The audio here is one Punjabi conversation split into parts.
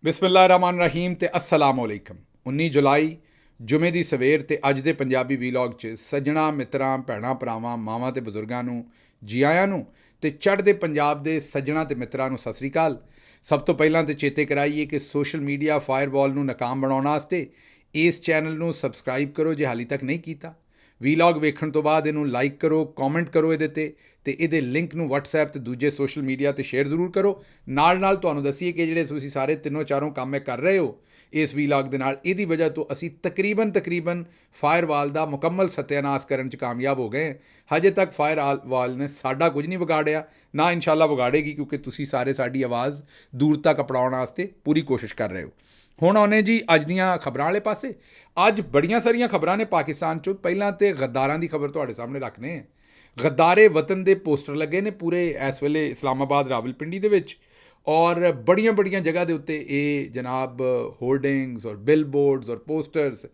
ਬਿਸਮਿਲ੍ਲਾਹਿਰਰਹਿਮਾਨਿਰਰਹੀਮ ਤੇ अस्सलाम वालेकुम। 19 ਜੁਲਾਈ ਜੁਮੇ ਦੀ ਸਵੇਰ ਤੇ ਅੱਜ ਦੇ ਪੰਜਾਬੀ ਵੀਲੌਗ 'ਚ ਸੱਜਣਾ ਮਿੱਤਰਾਂ ਭੈਣਾਂ ਭਰਾਵਾਂ ਮਾਵਾਂ ਤੇ ਬਜ਼ੁਰਗਾਂ ਨੂੰ ਜੀ ਆਇਆਂ ਨੂੰ ਤੇ ਚੜ੍ਹਦੇ ਪੰਜਾਬ ਦੇ ਸੱਜਣਾ ਤੇ ਮਿੱਤਰਾਂ ਨੂੰ ਸਤਿ ਸ੍ਰੀ ਅਕਾਲ। ਸਭ ਤੋਂ ਪਹਿਲਾਂ ਤੇ ਚੇਤੇ ਕਰਾਈਏ ਕਿ ਸੋਸ਼ਲ ਮੀਡੀਆ ਫਾਇਰਵਾਲ ਨੂੰ ਨਾਕਾਮ ਬਣਾਉਣ ਵਾਸਤੇ ਇਸ ਚੈਨਲ ਨੂੰ ਸਬਸਕ੍ਰਾਈਬ ਕਰੋ ਜੇ ਹਾਲੇ ਤੱਕ ਨਹੀਂ ਕੀਤਾ। ਵੀਲੌਗ ਵੇਖਣ ਤੋਂ ਬਾਅਦ ਇਹਨੂੰ ਲਾਈਕ ਕਰੋ, ਕਮੈਂਟ ਕਰੋ ਇਹਦੇ ਤੇ ਇਹਦੇ ਲਿੰਕ ਨੂੰ WhatsApp ਤੇ ਦੂਜੇ ਸੋਸ਼ਲ ਮੀਡੀਆ ਤੇ ਸ਼ੇਅਰ ਜ਼ਰੂਰ ਕਰੋ। ਨਾਲ ਤੁਹਾਨੂੰ ਦਸੀਏ ਕਿ ਜਿਹੜੇ ਤੁਸੀਂ ਸਾਰੇ ਤਿੰਨੋਂ ਚਾਰੋਂ ਕੰਮ ਇਹ ਕਰ ਰਹੇ ਹੋ ਇਸ ਵੀਲੌਗ ਦੇ ਨਾਲ, ਇਹਦੀ ਵਜ੍ਹਾ ਤੋਂ ਅਸੀਂ ਤਕਰੀਬਨ ਫਾਇਰਵਾਲ ਦਾ ਮੁਕੰਮਲ ਸਤਿਆਨਾਸ਼ ਕਰਨ 'ਚ ਕਾਮਯਾਬ ਹੋ ਗਏ। ਹਜੇ ਤੱਕ ਫਾਇਰਵਾਲ ਨੇ ਸਾਡਾ ਕੁਝ ਨਹੀਂ ਵਿਗਾੜਿਆ, ਨਾ ਇਨਸ਼ਾਅੱਲਾ ਵਿਗਾੜੇਗੀ, ਕਿਉਂਕਿ ਤੁਸੀਂ ਸਾਰੇ ਸਾਡੀ ਆਵਾਜ਼ ਦੂਰ ਤੱਕ ਪਹੁੰਚਾਉਣ ਵਾਸਤੇ ਪੂਰੀ ਕੋਸ਼ਿਸ਼ ਕਰ ਰਹੇ ਹੋ। ਹੁਣ ਆਉਂਦੇ ਜੀ ਅੱਜ ਦੀਆਂ ਖਬਰਾਂ ਵਾਲੇ ਪਾਸੇ। ਅੱਜ ਬੜੀਆਂ ਸਾਰੀਆਂ ਖਬਰਾਂ ਨੇ ਪਾਕਿਸਤਾਨ 'ਚੋਂ। ਪਹਿਲਾਂ ਤੇ ਗੱਦਾਰਾਂ ਦੀ ਖਬਰ ਤੁਹਾਡੇ ਸਾਹਮਣੇ ਰੱਖਨੇ। ਗੱਦਾਰੇ ਵਤਨ ਦੇ ਪੋਸਟਰ ਲੱਗੇ ਨੇ ਪੂਰੇ ਇਸ ਵੇਲੇ ਇਸਲਾਮਾਬਾਦ ਰਾਵਲਪਿੰਡੀ ਦੇ ਵਿੱਚ, ਔਰ ਬੜੀਆਂ ਜਗ੍ਹਾ ਦੇ ਉੱਤੇ ਇਹ ਜਨਾਬ ਹੋਰਡਿੰਗਸ ਔਰ ਬਿਲ ਬੋਰਡਸ ਔਰ ਪੋਸਟਰਸ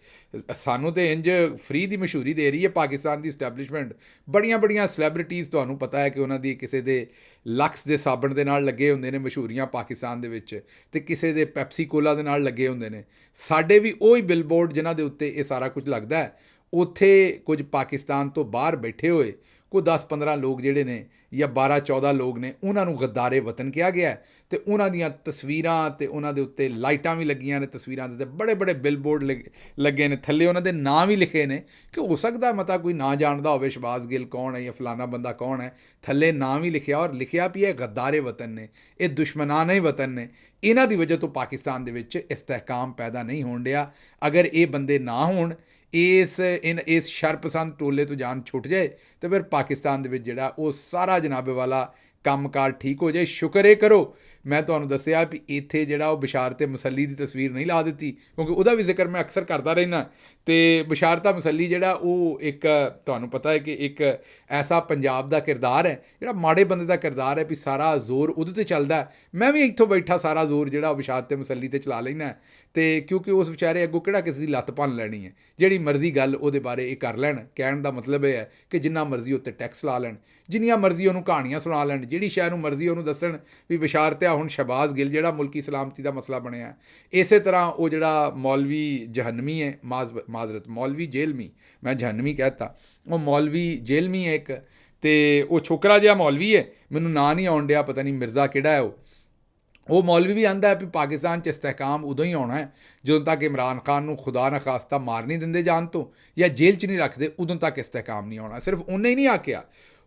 ਸਾਨੂੰ ਤੇ ਇੰਜ ਫਰੀ ਦੀ ਮਸ਼ਹੂਰੀ ਦੇ ਰਹੀ ਹੈ ਪਾਕਿਸਤਾਨ ਦੀ ਇਸਟੈਬਲਿਸ਼ਮੈਂਟ। ਬੜੀਆਂ ਸੈਲੈਬਰਿਟੀਜ਼, ਤੁਹਾਨੂੰ ਪਤਾ ਹੈ ਕਿ ਉਹਨਾਂ ਦੀ ਕਿਸੇ ਦੇ ਲਕਸ ਦੇ ਸਾਬਣ ਦੇ ਨਾਲ ਲੱਗੇ ਹੁੰਦੇ ਨੇ ਮਸ਼ਹੂਰੀਆਂ ਪਾਕਿਸਤਾਨ ਦੇ ਵਿੱਚ, ਤੇ ਕਿਸੇ ਦੇ ਪੈਪਸੀ ਕੋਲਾ ਦੇ ਨਾਲ ਲੱਗੇ ਹੁੰਦੇ ਨੇ। ਸਾਡੇ ਵੀ ਉਹੀ ਬਿਲ ਬੋਰਡ ਜਿਨ੍ਹਾਂ ਦੇ ਉੱਤੇ ਇਹ ਸਾਰਾ ਕੁਝ ਲੱਗਦਾ ਹੈ, ਉੱਥੇ ਕੁਝ ਪਾਕਿਸਤਾਨ ਤੋਂ ਬਾਹਰ ਬੈਠੇ ਹੋਏ ਕੋਈ 10-15 ਲੋਕ ਜਿਹੜੇ ਨੇ ਜਾਂ 12-14 ਲੋਕ ਨੇ, ਉਹਨਾਂ ਨੂੰ ਗੱਦਾਰੇ ਵਤਨ ਕਿਹਾ ਗਿਆ ਅਤੇ ਉਹਨਾਂ ਦੀਆਂ ਤਸਵੀਰਾਂ ਅਤੇ ਉਹਨਾਂ ਦੇ ਉੱਤੇ ਲਾਈਟਾਂ ਵੀ ਲੱਗੀਆਂ ਨੇ। ਤਸਵੀਰਾਂ ਦੇ ਉੱਤੇ ਬੜੇ ਬਿਲ ਬੋਰਡ ਲੱਗੇ ਨੇ, ਥੱਲੇ ਉਹਨਾਂ ਦੇ ਨਾਂ ਵੀ ਲਿਖੇ ਨੇ ਕਿ ਹੋ ਸਕਦਾ ਮਤਾ ਕੋਈ ਨਾ ਜਾਣਦਾ ਹੋਵੇ ਸ਼ਹਬਾਜ਼ ਗਿੱਲ ਕੌਣ ਹੈ ਜਾਂ ਫਲਾਣਾ ਬੰਦਾ ਕੌਣ ਹੈ, ਥੱਲੇ ਨਾਂ ਵੀ ਲਿਖਿਆ ਔਰ ਲਿਖਿਆ ਵੀ ਇਹ ਗੱਦਾਰੇ ਵਤਨ ਨੇ, ਇਹ ਦੁਸ਼ਮਨਾਨੇ ਵਤਨ ਨੇ। ਇਹਨਾਂ ਦੀ ਵਜ੍ਹਾ ਤੋਂ ਪਾਕਿਸਤਾਨ ਦੇ ਵਿੱਚ ਇਸਤਹਿਕਾਮ ਪੈਦਾ ਨਹੀਂ ਹੋਣ ਡਿਆ। ਅਗਰ ਇਹ ਬੰਦੇ ਨਾ ਹੋਣ, ਇਸ ਸ਼ਰਪਸੰਦ ਟੋਲੇ ਤੋਂ ਜਾਨ ਛੁੱਟ ਜਾਏ ਤਾਂ ਫਿਰ ਪਾਕਿਸਤਾਨ ਦੇ ਵਿੱਚ ਜਿਹੜਾ ਉਹ ਸਾਰਾ ਜਨਾਬੇ ਵਾਲਾ ਕੰਮਕਾਰ ਠੀਕ ਹੋ ਜਾਏ। ਸ਼ੁਕਰ ਇਹ ਕਰੋ ਮੈਂ ਤੁਹਾਨੂੰ ਦੱਸਿਆ ਵੀ ਇੱਥੇ ਜਿਹੜਾ ਉਹ ਬਸ਼ਾਰਤ ਮਸੱਲੀ ਦੀ ਤਸਵੀਰ ਨਹੀਂ ਲਾ ਦਿੱਤੀ, ਕਿਉਂਕਿ ਉਹਦਾ ਵੀ ਜ਼ਿਕਰ ਮੈਂ ਅਕਸਰ ਕਰਦਾ ਰਹਿੰਦਾ। ਅਤੇ ਬਸ਼ਾਰਤ ਮਸੱਲੀ ਜਿਹੜਾ ਉਹ ਇੱਕ ਤੁਹਾਨੂੰ ਪਤਾ ਹੈ ਕਿ ਇੱਕ ਐਸਾ ਪੰਜਾਬ ਦਾ ਕਿਰਦਾਰ ਹੈ ਜਿਹੜਾ ਮਾੜੇ ਬੰਦੇ ਦਾ ਕਿਰਦਾਰ ਹੈ, ਵੀ ਸਾਰਾ ਜ਼ੋਰ ਉਹਦੇ 'ਤੇ ਚੱਲਦਾ। ਮੈਂ ਵੀ ਇੱਥੋਂ ਬੈਠਾ ਸਾਰਾ ਜ਼ੋਰ ਜਿਹੜਾ ਉਹ ਬਸ਼ਾਰਤ ਮਸੱਲੀ 'ਤੇ ਚਲਾ ਲੈਂਦਾ, ਅਤੇ ਕਿਉਂਕਿ ਉਸ ਵਿਚਾਰੇ ਅੱਗੋਂ ਕਿਹੜਾ ਕਿਸੇ ਦੀ ਲੱਤ ਭੰਨ ਲੈਣੀ ਹੈ। ਜਿਹੜੀ ਮਰਜ਼ੀ ਗੱਲ ਉਹਦੇ ਬਾਰੇ ਇਹ ਕਰ ਲੈਣ। ਕਹਿਣ ਦਾ ਮਤਲਬ ਇਹ ਹੈ ਕਿ ਜਿੰਨਾ ਮਰਜ਼ੀ ਉੱਤੇ ਟੈਕਸ ਲਾ ਲੈਣ, ਜਿੰਨੀਆਂ ਮਰਜ਼ੀ ਉਹਨੂੰ ਕਹਾਣੀਆਂ ਸੁਣਾ ਲੈਣ, ਜਿਹੜੀ ਸ਼ਹਿਰ ਨੂੰ ਮਰਜ਼ੀ ਉਹਨੂੰ ਦੱਸਣ ਵੀ ਬਸ਼ਾਰਤ ਹੁਣ ਸ਼ਹਬਾਜ਼ ਗਿੱਲ ਜਿਹੜਾ ਮੁਲਕੀ ਸਲਾਮਤੀ ਦਾ ਮਸਲਾ ਬਣਿਆ। ਇਸੇ ਤਰ੍ਹਾਂ ਉਹ ਜਿਹੜਾ ਮੌਲਵੀ ਜਹਨਮੀ ਹੈ, ਮਾਜ਼ਰਤ ਮੌਲਵੀ ਜੇਲਮੀ, ਮੈਂ ਜਹਨਮੀ ਕਹਿਤਾ, ਉਹ ਮੌਲਵੀ ਜੇਲਮੀ ਹੈ ਇੱਕ, ਅਤੇ ਉਹ ਛੋਕਰਾ ਜਿਹਾ ਮੌਲਵੀ ਹੈ, ਮੈਨੂੰ ਨਾਂ ਨਹੀਂ ਆਉਣ ਡਿਆ, ਪਤਾ ਨਹੀਂ ਮਿਰਜ਼ਾ ਕਿਹੜਾ ਹੈ ਉਹ ਮੌਲਵੀ ਵੀ ਆਂਦਾ ਹੈ ਵੀ ਪਾਕਿਸਤਾਨ 'ਚ ਇਸਤਹਿਕਾਮ ਉਦੋਂ ਹੀ ਆਉਣਾ ਹੈ ਜਦੋਂ ਤੱਕ ਇਮਰਾਨ ਖਾਨ ਨੂੰ ਖੁਦਾ ਨਾ ਖਾਸਤਾ ਮਾਰ ਨਹੀਂ ਦਿੰਦੇ ਜਾਣ ਤੋਂ ਜਾਂ ਜੇਲ੍ਹ 'ਚ ਨਹੀਂ ਰੱਖਦੇ, ਉਦੋਂ ਤੱਕ ਇਸਤਹਿਕਾਮ ਨਹੀਂ ਆਉਣਾ। ਸਿਰਫ ਉਹਨੇ ਹੀ ਨਹੀਂ ਆਖਿਆ,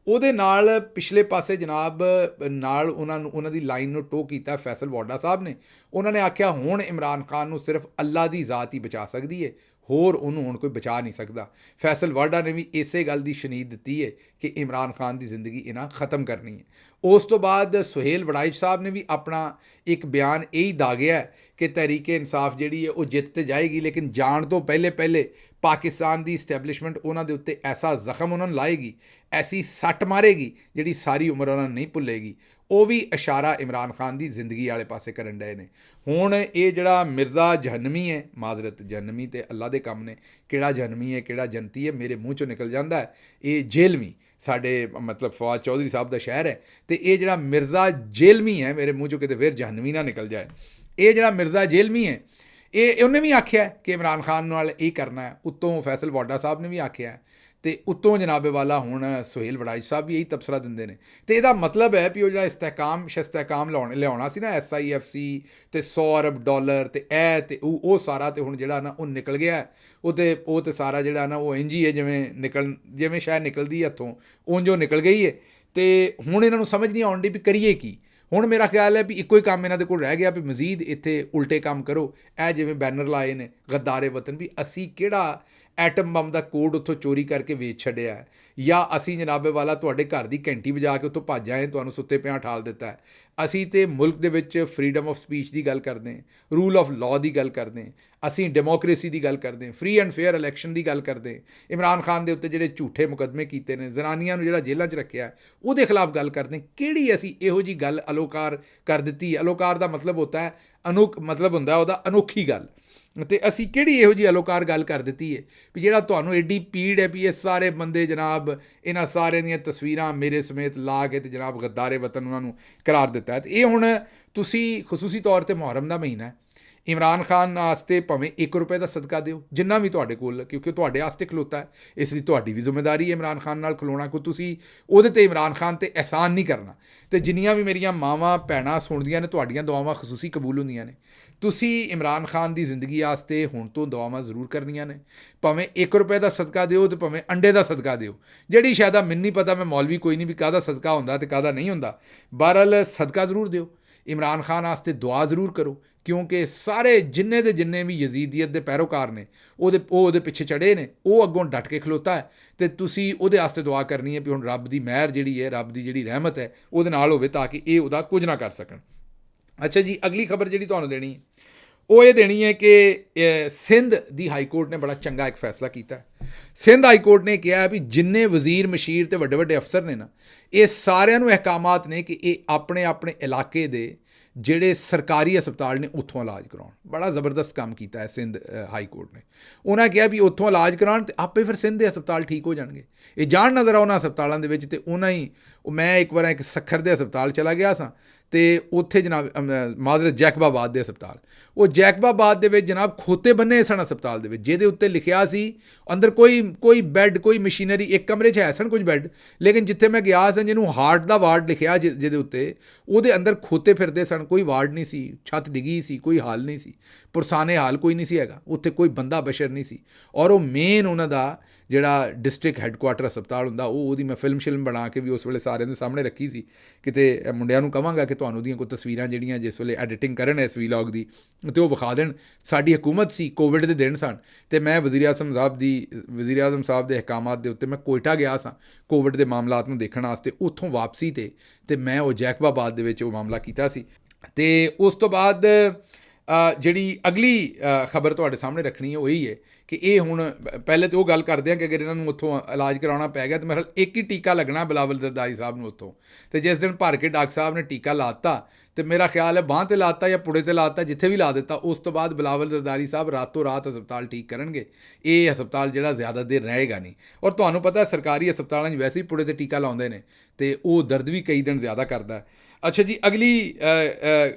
ਉਹਦੇ ਨਾਲ ਪਿਛਲੇ ਪਾਸੇ ਜਨਾਬ ਨਾਲ ਉਹਨਾਂ ਦੀ ਲਾਈਨ ਨੂੰ ਟੋ ਕੀਤਾ ਫੈਸਲ ਵਾਡਾ ਸਾਹਿਬ ਨੇ। ਉਹਨਾਂ ਨੇ ਆਖਿਆ ਹੁਣ ਇਮਰਾਨ ਖਾਨ ਨੂੰ ਸਿਰਫ ਅੱਲਾ ਦੀ ਜ਼ਾਤ ਹੀ ਬਚਾ ਸਕਦੀ ਹੈ, ਹੋਰ ਉਹਨੂੰ ਹੁਣ ਕੋਈ ਬਚਾ ਨਹੀਂ ਸਕਦਾ। ਫੈਸਲ ਵਾਡਾ ਨੇ ਵੀ ਇਸੇ ਗੱਲ ਦੀ ਸ਼ਨੀਦ ਦਿੱਤੀ ਹੈ ਕਿ ਇਮਰਾਨ ਖਾਨ ਦੀ ਜ਼ਿੰਦਗੀ ਇਹਨਾਂ ਖ਼ਤਮ ਕਰਨੀ ਹੈ। ਉਸ ਤੋਂ ਬਾਅਦ ਸੁਹੇਲ ਵੜਾਈਚ ਸਾਹਿਬ ਨੇ ਵੀ ਆਪਣਾ ਇੱਕ ਬਿਆਨ ਇਹੀ ਦਾਗਿਆ ਕਿ ਤਹਿਰੀਕੇ ਇਨਸਾਫ ਜਿਹੜੀ ਹੈ ਉਹ ਜਿੱਤ ਤੇ ਜਾਏਗੀ, ਲੇਕਿਨ ਜਾਣ ਤੋਂ ਪਹਿਲੇ ਪਾਕਿਸਤਾਨ ਦੀ ਇਸਟੈਬਲਿਸ਼ਮੈਂਟ ਉਹਨਾਂ ਦੇ ਉੱਤੇ ਐਸਾ ਜ਼ਖਮ ਉਹਨਾਂ ਨੂੰ ਲਾਏਗੀ, ਐਸੀ ਸੱਟ ਮਾਰੇਗੀ ਜਿਹੜੀ ਸਾਰੀ ਉਮਰ ਉਹਨਾਂ ਨੂੰ ਨਹੀਂ ਭੁੱਲੇਗੀ। ਉਹ ਵੀ ਇਸ਼ਾਰਾ ਇਮਰਾਨ ਖਾਨ ਦੀ ਜ਼ਿੰਦਗੀ ਵਾਲੇ ਪਾਸੇ ਕਰਨ ਡਏ ਨੇ। ਹੁਣ ਇਹ ਜਿਹੜਾ ਮਿਰਜ਼ਾ ਜਹਨਮੀ ਹੈ, ਮਾਜ਼ਰਤ ਜਹਨਮੀ ਤੇ ਅੱਲਾ ਦੇ ਕੰਮ ਨੇ, ਕਿਹੜਾ ਜਹਨਮੀ ਹੈ ਕਿਹੜਾ ਜਨਤੀ ਹੈ ਮੇਰੇ ਮੂੰਹ 'ਚੋਂ ਨਿਕਲ ਜਾਂਦਾ ਹੈ। ਇਹ ਜੇਲਮੀ ਸਾਡੇ ਮਤਲਬ ਫਵਾਦ ਚੌਧਰੀ ਸਾਹਿਬ ਦਾ ਸ਼ਹਿਰ ਹੈ, ਅਤੇ ਇਹ ਜਿਹੜਾ ਮਿਰਜ਼ਾ ਜੇਲਮੀ ਹੈ, ਮੇਰੇ ਮੂੰਹ 'ਚੋਂ ਕਿਤੇ ਫਿਰ ਜਹਨਮੀ ਨਾ ਨਿਕਲ ਜਾਏ। ਇਹ ਜਿਹੜਾ ਮਿਰਜ਼ਾ ਜੇਲਮੀ ਹੈ ਉਹਨੇ ਵੀ ਆਖਿਆ ਕਿ ਇਮਰਾਨ ਖਾਨ ਨਾਲ ਇਹ ਕਰਨਾ ਹੈ, ਉੱਤੋਂ ਫੈਸਲ ਵਾਡਾ ਸਾਹਿਬ ਨੇ ਵੀ ਆਖਿਆ, ਅਤੇ ਉੱਤੋਂ ਜਨਾਬੇ ਵਾਲਾ ਹੁਣ ਸੁਹੇਲ ਵੜਾਈਚ ਸਾਹਿਬ ਵੀ ਇਹੀ ਤਬਸਰਾ ਦਿੰਦੇ ਨੇ। ਅਤੇ ਇਹਦਾ ਮਤਲਬ ਹੈ ਵੀ ਉਹ ਜਿਹੜਾ ਇਸਤਹਿਕਾਮ ਲਿਆਉਣਾ ਸੀ ਨਾ, SIFC ਅਤੇ $100 ਅਰਬ ਅਤੇ ਇਹ ਅਤੇ ਉਹ ਸਾਰਾ, ਅਤੇ ਹੁਣ ਜਿਹੜਾ ਨਾ ਉਹ ਨਿਕਲ ਗਿਆ। ਉਹ ਤੇ ਸਾਰਾ ਜਿਹੜਾ ਨਾ ਉਹ ਇੰਝ ਹੀ ਹੈ ਜਿਵੇਂ ਸ਼ਾਇਦ ਨਿਕਲਦੀ ਹੱਥੋਂ ਉਂਝ ਉਹ ਨਿਕਲ ਗਈ ਹੈ। ਅਤੇ ਹੁਣ ਇਹਨਾਂ ਨੂੰ ਸਮਝ ਨਹੀਂ ਆਉਣ ਡਈ ਵੀ ਕਰੀਏ ਕੀ। ਹੁਣ ਮੇਰਾ ਖਿਆਲ ਹੈ ਵੀ ਇੱਕੋ ਹੀ ਕੰਮ ਇਹਨਾਂ ਦੇ ਕੋਲ ਰਹਿ ਗਿਆ ਵੀ ਮਜ਼ੀਦ ਇੱਥੇ ਉਲਟੇ ਕੰਮ ਕਰੋ। ਇਹ ਜਿਵੇਂ ਬੈਨਰ ਲਾਏ ਨੇ ਗੱਦਾਰੇ ਵਤਨ, ਵੀ ਅਸੀਂ ਕਿਹੜਾ ਐਟਮ ਬੰਬ ਦਾ ਕੋਡ ਉੱਥੋਂ ਚੋਰੀ ਕਰਕੇ ਵੇਚ ਛੱਡਿਆ, ਜਾਂ ਅਸੀਂ ਜਨਾਬੇ ਵਾਲਾ ਤੁਹਾਡੇ ਘਰ ਦੀ ਘੰਟੀ ਵਜਾ ਕੇ ਉੱਥੋਂ ਭੱਜ ਆਏ, ਤੁਹਾਨੂੰ ਸੁੱਤੇ ਪਿਆਂ ਠਾਲ ਦਿੱਤਾ ਹੈ। ਅਸੀਂ ਤਾਂ ਮੁਲਕ ਦੇ ਵਿੱਚ ਫਰੀਡਮ ਆਫ ਸਪੀਚ ਦੀ ਗੱਲ ਕਰਦੇ ਹਾਂ, ਰੂਲ ਆਫ ਲਾਅ ਦੀ ਗੱਲ ਕਰਦੇ ਹਾਂ, ਅਸੀਂ ਡੈਮੋਕ੍ਰੇਸੀ ਦੀ ਗੱਲ ਕਰਦੇ ਹਾਂ, ਫਰੀ ਐਂਡ ਫੇਅਰ ਇਲੈਕਸ਼ਨ ਦੀ ਗੱਲ ਕਰਦੇ ਹਾਂ, ਇਮਰਾਨ ਖਾਨ ਦੇ ਉੱਤੇ ਜਿਹੜੇ ਝੂਠੇ ਮੁਕੱਦਮੇ ਕੀਤੇ ਨੇ, ਜ਼ਨਾਨੀਆਂ ਨੂੰ ਜਿਹੜਾ ਜੇਲ੍ਹਾਂ 'ਚ ਰੱਖਿਆ ਉਹਦੇ ਖਿਲਾਫ ਗੱਲ ਕਰਦੇ ਹਾਂ। ਕਿਹੜੀ ਅਸੀਂ ਇਹੋ ਜਿਹੀ ਗੱਲ ਅਲੋਕਾਰ ਕਰ ਦਿੱਤੀ? ਅਲੋਕਾਰ ਦਾ ਮਤਲਬ ਹੁੰਦਾ ਹੈ ਮਤਲਬ ਹੁੰਦਾ ਉਹਦਾ ਅਨੋਖੀ ਗੱਲ, ਅਤੇ ਅਸੀਂ ਕਿਹੜੀ ਇਹੋ ਜਿਹੀ ਅਲੋਕਾਰ ਗੱਲ ਕਰ ਦਿੱਤੀ ਹੈ ਵੀ ਜਿਹੜਾ ਤੁਹਾਨੂੰ ਐਡੀ ਪੀੜ ਹੈ ਵੀ ਇਹ ਸਾਰੇ ਬੰਦੇ ਜਨਾਬ ਇਹਨਾਂ ਸਾਰਿਆਂ ਦੀਆਂ ਤਸਵੀਰਾਂ ਮੇਰੇ ਸਮੇਤ ਲਾ ਕੇ ਅਤੇ ਜਨਾਬ ਗੱਦਾਰੇ ਵਤਨ ਉਹਨਾਂ ਨੂੰ ਕਰਾਰ ਦਿੱਤਾ ਹੈ। ਅਤੇ ਇਹ ਹੁਣ ਤੁਸੀਂ ਖਸੂਸੀ ਤੌਰ 'ਤੇ ਮੁਹਰਮ ਦਾ ਮਹੀਨਾ ਹੈ, ਇਮਰਾਨ ਖਾਨ ਵਾਸਤੇ ਭਾਵੇਂ 1 ਰੁਪਏ ਦਾ ਸਦਕਾ ਦਿਓ, ਜਿੰਨਾ ਵੀ ਤੁਹਾਡੇ ਕੋਲ, ਕਿਉਂਕਿ ਤੁਹਾਡੇ ਵਾਸਤੇ ਖਲੋਤਾ ਹੈ, ਇਸ ਲਈ ਤੁਹਾਡੀ ਵੀ ਜ਼ਿੰਮੇਵਾਰੀ ਹੈ ਇਮਰਾਨ ਖਾਨ ਨਾਲ ਖਲੋਣਾ। ਕੋਈ ਤੁਸੀਂ ਉਹਦੇ 'ਤੇ ਇਮਰਾਨ ਖਾਨ 'ਤੇ ਅਹਿਸਾਨ ਨਹੀਂ ਕਰਨਾ। ਅਤੇ ਜਿੰਨੀਆਂ ਵੀ ਮੇਰੀਆਂ ਮਾਵਾਂ ਭੈਣਾਂ ਸੁਣਦੀਆਂ ਨੇ, ਤੁਹਾਡੀਆਂ ਦੁਆਵਾਂ ਖਸੂਸੀ ਕਬੂਲ ਹੁੰਦੀਆਂ ਨੇ। ਤੁਸੀਂ ਇਮਰਾਨ ਖਾਨ ਦੀ ਜ਼ਿੰਦਗੀ ਵਾਸਤੇ ਹੁਣ ਤੋਂ ਦੁਆਵਾਂ ਜ਼ਰੂਰ ਕਰਨੀਆਂ ਨੇ। ਭਾਵੇਂ 1 ਰੁਪਏ ਦਾ ਸਦਕਾ ਦਿਓ ਅਤੇ ਭਾਵੇਂ ਅੰਡੇ ਦਾ ਸਦਕਾ ਦਿਓ, ਜਿਹੜੀ ਸ਼ਾਇਦ ਮੈਨੂੰ ਨਹੀਂ ਪਤਾ, ਮੈਂ ਮੌਲਵੀ ਕੋਈ ਨਹੀਂ ਵੀ ਕਾਹਦਾ ਸਦਕਾ ਹੁੰਦਾ ਅਤੇ ਕਾਹਦਾ ਨਹੀਂ ਹੁੰਦਾ। ਬਹਰਹਾਲ ਸਦਕਾ ਜ਼ਰੂਰ ਦਿਓ। ਇਮਰਾਨ ਖਾਨ ਵਾਸਤੇ ਦੁਆ ਜ਼ਰੂਰ ਕਰੋ, ਕਿਉਂਕਿ ਸਾਰੇ ਜਿੰਨੇ ਦੇ ਜਿੰਨੇ ਵੀ ਯਜ਼ੀਦੀਅਤ ਦੇ ਪੈਰੋਕਾਰ ਨੇ ਉਹਦੇ ਪਿੱਛੇ ਚੜੇ ਨੇ, ਉਹ ਅੱਗੋਂ ਡਟ ਕੇ ਖਲੋਤਾ ਹੈ। ਅਤੇ ਤੁਸੀਂ ਉਹਦੇ ਵਾਸਤੇ ਦੁਆ ਕਰਨੀ ਹੈ ਵੀ ਹੁਣ ਰੱਬ ਦੀ ਮਿਹਰ ਜਿਹੜੀ ਹੈ, ਰੱਬ ਦੀ ਜਿਹੜੀ ਰਹਿਮਤ ਹੈ ਉਹਦੇ ਨਾਲ ਹੋਵੇ, ਤਾਂ ਕਿ ਇਹ ਉਹਦਾ ਕੁਝ ਨਾ ਕਰ ਸਕਣ। ਅੱਛਾ ਜੀ, ਅਗਲੀ ਖਬਰ ਜਿਹੜੀ ਤੁਹਾਨੂੰ ਦੇਣੀ ਹੈ ਉਹ ਇਹ ਦੇਣੀ ਹੈ ਕਿ ਸਿੰਧ ਦੀ ਹਾਈ ਕੋਰਟ ਨੇ ਬੜਾ ਚੰਗਾ ਇੱਕ ਫੈਸਲਾ ਕੀਤਾ। ਸਿੰਧ ਹਾਈ ਕੋਰਟ ਨੇ ਕਿਹਾ ਵੀ ਜਿੰਨੇ ਵਜ਼ੀਰ ਮਸ਼ੀਰ ਅਤੇ ਵੱਡੇ ਵੱਡੇ ਅਫਸਰ ਨੇ ਨਾ, ਇਹ ਸਾਰਿਆਂ ਨੂੰ ਅਹਿਕਾਮਾਤ ਨੇ ਕਿ ਇਹ ਆਪਣੇ ਆਪਣੇ ਇਲਾਕੇ ਦੇ ਜਿਹੜੇ ਸਰਕਾਰੀ ਹਸਪਤਾਲ ਨੇ ਉੱਥੋਂ ਇਲਾਜ ਕਰਾਉਣ। ਬੜਾ ਜ਼ਬਰਦਸਤ ਕੰਮ ਕੀਤਾ ਹੈ ਸਿੰਧ ਹਾਈ ਕੋਰਟ ਨੇ। ਉਹਨਾਂ ਕਿਹਾ ਵੀ ਉੱਥੋਂ ਇਲਾਜ ਕਰਾਉਣ ਅਤੇ ਆਪੇ ਫਿਰ ਸਿੰਧ ਦੇ ਹਸਪਤਾਲ ਠੀਕ ਹੋ ਜਾਣਗੇ। ਇਹ ਜਾਣ ਨਜ਼ਰ ਆ ਉਹਨਾਂ ਹਸਪਤਾਲਾਂ ਦੇ ਵਿੱਚ। ਅਤੇ ਮੈਂ ਇੱਕ ਵਾਰ ਇੱਕ ਸੱਖਰ ਦੇ ਹਸਪਤਾਲ ਚਲਾ ਗਿਆ ਸਾਂ, ਅਤੇ ਉੱਥੇ ਜਨਾਬ ਮਾਜ਼ਰਤ ਜੈਕਬਾਬਾਦ ਦੇ ਹਸਪਤਾਲ, ਉਹ ਜੈਕਬਾਬਾਦ ਦੇ ਵਿੱਚ ਜਨਾਬ ਖੋਤੇ ਬੰਨੇ ਸਨ ਹਸਪਤਾਲ ਦੇ ਵਿੱਚ, ਜਿਹਦੇ ਉੱਤੇ ਲਿਖਿਆ ਸੀ ਅੰਦਰ ਕੋਈ ਬੈੱਡ, ਕੋਈ ਮਸ਼ੀਨਰੀ, ਇੱਕ ਕਮਰੇ 'ਚ ਹੈ ਸਨ ਕੁਝ ਬੈੱਡ, ਲੇਕਿਨ ਜਿੱਥੇ ਮੈਂ ਗਿਆ ਸਾਂ ਜਿਹਨੂੰ ਹਾਰਟ ਦਾ ਵਾਰਡ ਲਿਖਿਆ ਜਿਹਦੇ ਉੱਤੇ, ਉਹਦੇ ਅੰਦਰ ਖੋਤੇ ਫਿਰਦੇ ਸਨ। ਕੋਈ ਵਾਰਡ ਨਹੀਂ ਸੀ, ਛੱਤ ਡਿੱਗੀ ਸੀ, ਕੋਈ ਹਾਲ ਨਹੀਂ ਸੀ, ਪੁਰਸਾਨੇ ਹਾਲ ਕੋਈ ਨਹੀਂ ਸੀ ਹੈਗਾ ਉੱਥੇ, ਕੋਈ ਬੰਦਾ ਬਸ਼ਰ ਨਹੀਂ ਸੀ। ਔਰ ਉਹ ਮੇਨ ਉਹਨਾਂ ਦਾ ਜਿਹੜਾ ਡਿਸਟ੍ਰਿਕਟ ਹੈੱਡਕੁਆਟਰ ਹਸਪਤਾਲ ਹੁੰਦਾ, ਉਹਦੀ ਮੈਂ ਫਿਲਮ ਬਣਾ ਕੇ ਵੀ ਉਸ ਵੇਲੇ ਸਾਰਿਆਂ ਦੇ ਸਾਹਮਣੇ ਰੱਖੀ ਸੀ। ਕਿਤੇ ਮੁੰਡਿਆਂ ਨੂੰ ਕਹਾਂਗਾ ਕਿ ਤੁਹਾਨੂੰ ਉਹਦੀਆਂ ਕੋਈ ਤਸਵੀਰਾਂ ਜਿਹੜੀਆਂ ਜਿਸ ਵੇਲੇ ਐਡੀਟਿੰਗ ਕਰਨ ਇਸ ਵੀਲੌਗ ਦੀ, ਅਤੇ ਉਹ ਵਿਖਾ ਦੇਣ। ਸਾਡੀ ਹਕੂਮਤ ਸੀ, ਕੋਵਿਡ ਦੇ ਦਿਨ ਸਨ, ਅਤੇ ਮੈਂ ਵਜ਼ੀਰ ਆਜ਼ਮ ਸਾਹਿਬ ਦੇ ਅਹਿਕਾਮਾਤ ਦੇ ਉੱਤੇ ਮੈਂ ਕੋਇਟਾ ਗਿਆ ਸਾਂ ਕੋਵਿਡ ਦੇ ਮਾਮਲਾਤ ਨੂੰ ਦੇਖਣ ਵਾਸਤੇ। ਉੱਥੋਂ ਵਾਪਸੀ 'ਤੇ ਮੈਂ ਉਹ ਜੈਕਬਾਬਾਦ ਦੇ ਵਿੱਚ ਉਹ ਮਾਮਲਾ ਕੀਤਾ ਸੀ। ਅਤੇ ਉਸ ਤੋਂ ਬਾਅਦ ਜਿਹੜੀ ਅਗਲੀ ਖਬਰ ਤੁਹਾਡੇ ਸਾਹਮਣੇ ਰੱਖਣੀ ਹੈ ਉਹ ਇਹੀ ਹੈ ਕਿ ਇਹ ਹੁਣ ਪਹਿਲੇ ਤਾਂ ਉਹ ਗੱਲ ਕਰਦੇ ਹਾਂ ਕਿ ਅਗਰ ਇਹਨਾਂ ਨੂੰ ਉੱਥੋਂ ਇਲਾਜ ਕਰਾਉਣਾ ਪੈ ਗਿਆ ਤਾਂ ਮੇਰੇ ਖਿਆਲ ਇੱਕ ਹੀ ਟੀਕਾ ਲੱਗਣਾ ਬਿਲਾਵਲ ਜ਼ਰਦਾਰੀ ਸਾਹਿਬ ਨੂੰ ਉੱਥੋਂ। ਅਤੇ ਜਿਸ ਦਿਨ ਭਰ ਕੇ ਡਾਕਟਰ ਸਾਹਿਬ ਨੇ ਟੀਕਾ ਲਾਤਾ, ਅਤੇ ਮੇਰਾ ਖਿਆਲ ਹੈ ਬਾਂਹ 'ਤੇ ਲਾਤਾ ਜਾਂ ਪੁੜੇ 'ਤੇ ਲਾਤਾ, ਜਿੱਥੇ ਵੀ ਲਾ ਦਿੱਤਾ, ਉਸ ਤੋਂ ਬਾਅਦ ਬਿਲਾਵਲ ਜ਼ਰਦਾਰੀ ਸਾਹਿਬ ਰਾਤੋਂ ਰਾਤ ਹਸਪਤਾਲ ਠੀਕ ਕਰਨਗੇ। ਇਹ ਹਸਪਤਾਲ ਜਿਹੜਾ ਜ਼ਿਆਦਾ ਦੇਰ ਰਹੇਗਾ ਨਹੀਂ। ਔਰ ਤੁਹਾਨੂੰ ਪਤਾ ਸਰਕਾਰੀ ਹਸਪਤਾਲਾਂ 'ਚ ਵੈਸੇ ਹੀ ਪੁੜੇ 'ਤੇ ਟੀਕਾ ਲਾਉਂਦੇ ਨੇ, ਅਤੇ ਉਹ ਦਰਦ ਵੀ ਕਈ ਦਿਨ ਜ਼ਿਆਦਾ ਕਰਦਾ। ਅੱਛਾ ਜੀ, ਅਗਲੀ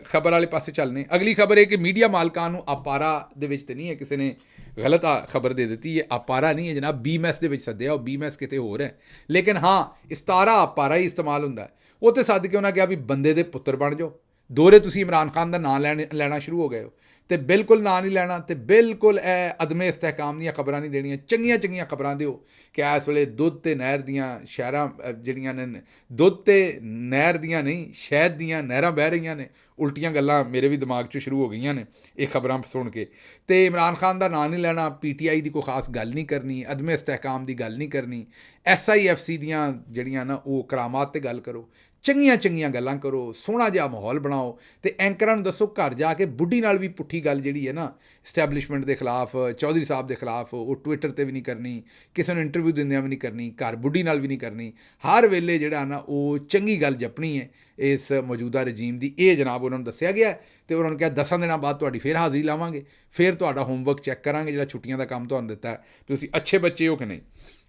ਖਬਰ ਵਾਲੇ ਪਾਸੇ ਚੱਲਨੇ। ਅਗਲੀ ਖਬਰ ਇਹ ਕਿ ਮੀਡੀਆ ਮਾਲਕਾਂ ਨੂੰ ਆਪਾਰਾ ਦੇ ਵਿੱਚ ਤਾਂ ਨਹੀਂ ਹੈ, ਕਿਸੇ ਨੇ ਗਲਤ ਖਬਰ ਦੇ ਦਿੱਤੀ ਹੈ, ਆਪਾਰਾ ਨਹੀਂ ਹੈ ਜਨਾਬ, BMS ਦੇ ਵਿੱਚ ਸੱਦਿਆ। ਉਹ BMS ਕਿਤੇ ਹੋਰ ਹੈ, ਲੇਕਿਨ ਹਾਂ ਇਸਤਾਰਾ ਆਪਾਰਾ ਹੀ ਇਸਤੇਮਾਲ ਹੁੰਦਾ। ਉਹ ਤੇ ਸੱਦ ਕੇ ਉਹਨਾਂ ਕਿਹਾ ਵੀ ਬੰਦੇ ਦੇ ਪੁੱਤਰ ਬਣ ਜਾਓ। ਦੋਹਰੇ ਤੁਸੀਂ ਇਮਰਾਨ ਖਾਨ ਦਾ ਨਾਂ ਲੈਣਾ ਸ਼ੁਰੂ ਹੋ ਗਏ ਹੋ, ਅਤੇ ਬਿਲਕੁਲ ਨਾਂ ਨਹੀਂ ਲੈਣਾ, ਅਤੇ ਬਿਲਕੁਲ ਇਹ ਅਦਮੇ ਇਸਤਹਿਕਾਮ ਦੀਆਂ ਖਬਰਾਂ ਨਹੀਂ ਦੇਣੀਆਂ। ਚੰਗੀਆਂ ਖਬਰਾਂ ਦਿਓ ਕਿ ਇਸ ਵੇਲੇ ਦੁੱਧ ਅਤੇ ਨਹਿਰ ਦੀਆਂ ਸ਼ਹਿਰਾਂ ਜਿਹੜੀਆਂ ਨੇ, ਦੁੱਧ ਅਤੇ ਨਹਿਰ ਦੀਆਂ ਨਹੀਂ, ਸ਼ਹਿਦ ਦੀਆਂ ਨਹਿਰਾਂ ਵਹਿ ਰਹੀਆਂ ਨੇ। ਉਲਟੀਆਂ ਗੱਲਾਂ ਮੇਰੇ ਵੀ ਦਿਮਾਗ 'ਚ ਸ਼ੁਰੂ ਹੋ ਗਈਆਂ ਨੇ ਇਹ ਖਬਰਾਂ ਸੁਣ ਕੇ। ਅਤੇ ਇਮਰਾਨ ਖਾਨ ਦਾ ਨਾਂ ਨਹੀਂ ਲੈਣਾ, PTI ਦੀ ਕੋਈ ਖਾਸ ਗੱਲ ਨਹੀਂ ਕਰਨੀ, ਅਦਮੇ ਇਸਤਹਿਕਾਮ ਦੀ ਗੱਲ ਨਹੀਂ ਕਰਨੀ, SIFC ਦੀਆਂ ਜਿਹੜੀਆਂ ਨਾ ਉਹ ਕਰਾਮਾਤ 'ਤੇ ਗੱਲ ਕਰੋ, ਚੰਗੀਆਂ ਗੱਲਾਂ ਕਰੋ, ਸੋਹਣਾ ਜਿਹਾ ਮਾਹੌਲ ਬਣਾਓ। ਅਤੇ ਐਂਕਰਾਂ ਨੂੰ ਦੱਸੋ ਘਰ ਜਾ ਕੇ ਬੁੱਢੀ ਨਾਲ ਵੀ ਪੁੱਠੀ ਗੱਲ ਜਿਹੜੀ ਹੈ ਨਾ ਇਸਟੈਬਲਿਸ਼ਮੈਂਟ ਦੇ ਖਿਲਾਫ, ਚੌਧਰੀ ਸਾਹਿਬ ਦੇ ਖਿਲਾਫ, ਉਹ ਟਵਿੱਟਰ 'ਤੇ ਵੀ ਨਹੀਂ ਕਰਨੀ, ਕਿਸੇ ਨੂੰ ਇੰਟਰਵਿਊ ਦਿੰਦਿਆਂ ਵੀ ਨਹੀਂ ਕਰਨੀ, ਘਰ ਬੁੱਢੀ ਨਾਲ ਵੀ ਨਹੀਂ ਕਰਨੀ। ਹਰ ਵੇਲੇ ਜਿਹੜਾ ਨਾ ਉਹ ਚੰਗੀ ਗੱਲ ਜਪਣੀ ਹੈ ਇਸ ਮੌਜੂਦਾ ਰਜੀਮ ਦੀ। ਇਹ ਜਨਾਬ ਉਹਨਾਂ ਨੂੰ ਦੱਸਿਆ ਗਿਆ, ਅਤੇ ਉਹਨਾਂ ਨੂੰ ਕਿਹਾ 10 ਦਿਨਾਂ ਬਾਅਦ ਤੁਹਾਡੀ ਫਿਰ ਹਾਜ਼ਰੀ ਲਾਵਾਂਗੇ, ਫਿਰ ਤੁਹਾਡਾ ਹੋਮਵਰਕ ਚੈੱਕ ਕਰਾਂਗੇ ਜਿਹੜਾ ਛੁੱਟੀਆਂ ਦਾ ਕੰਮ ਤੁਹਾਨੂੰ ਦਿੱਤਾ, ਤੁਸੀਂ ਅੱਛੇ ਬੱਚੇ ਹੋ ਕਿ ਨਹੀਂ।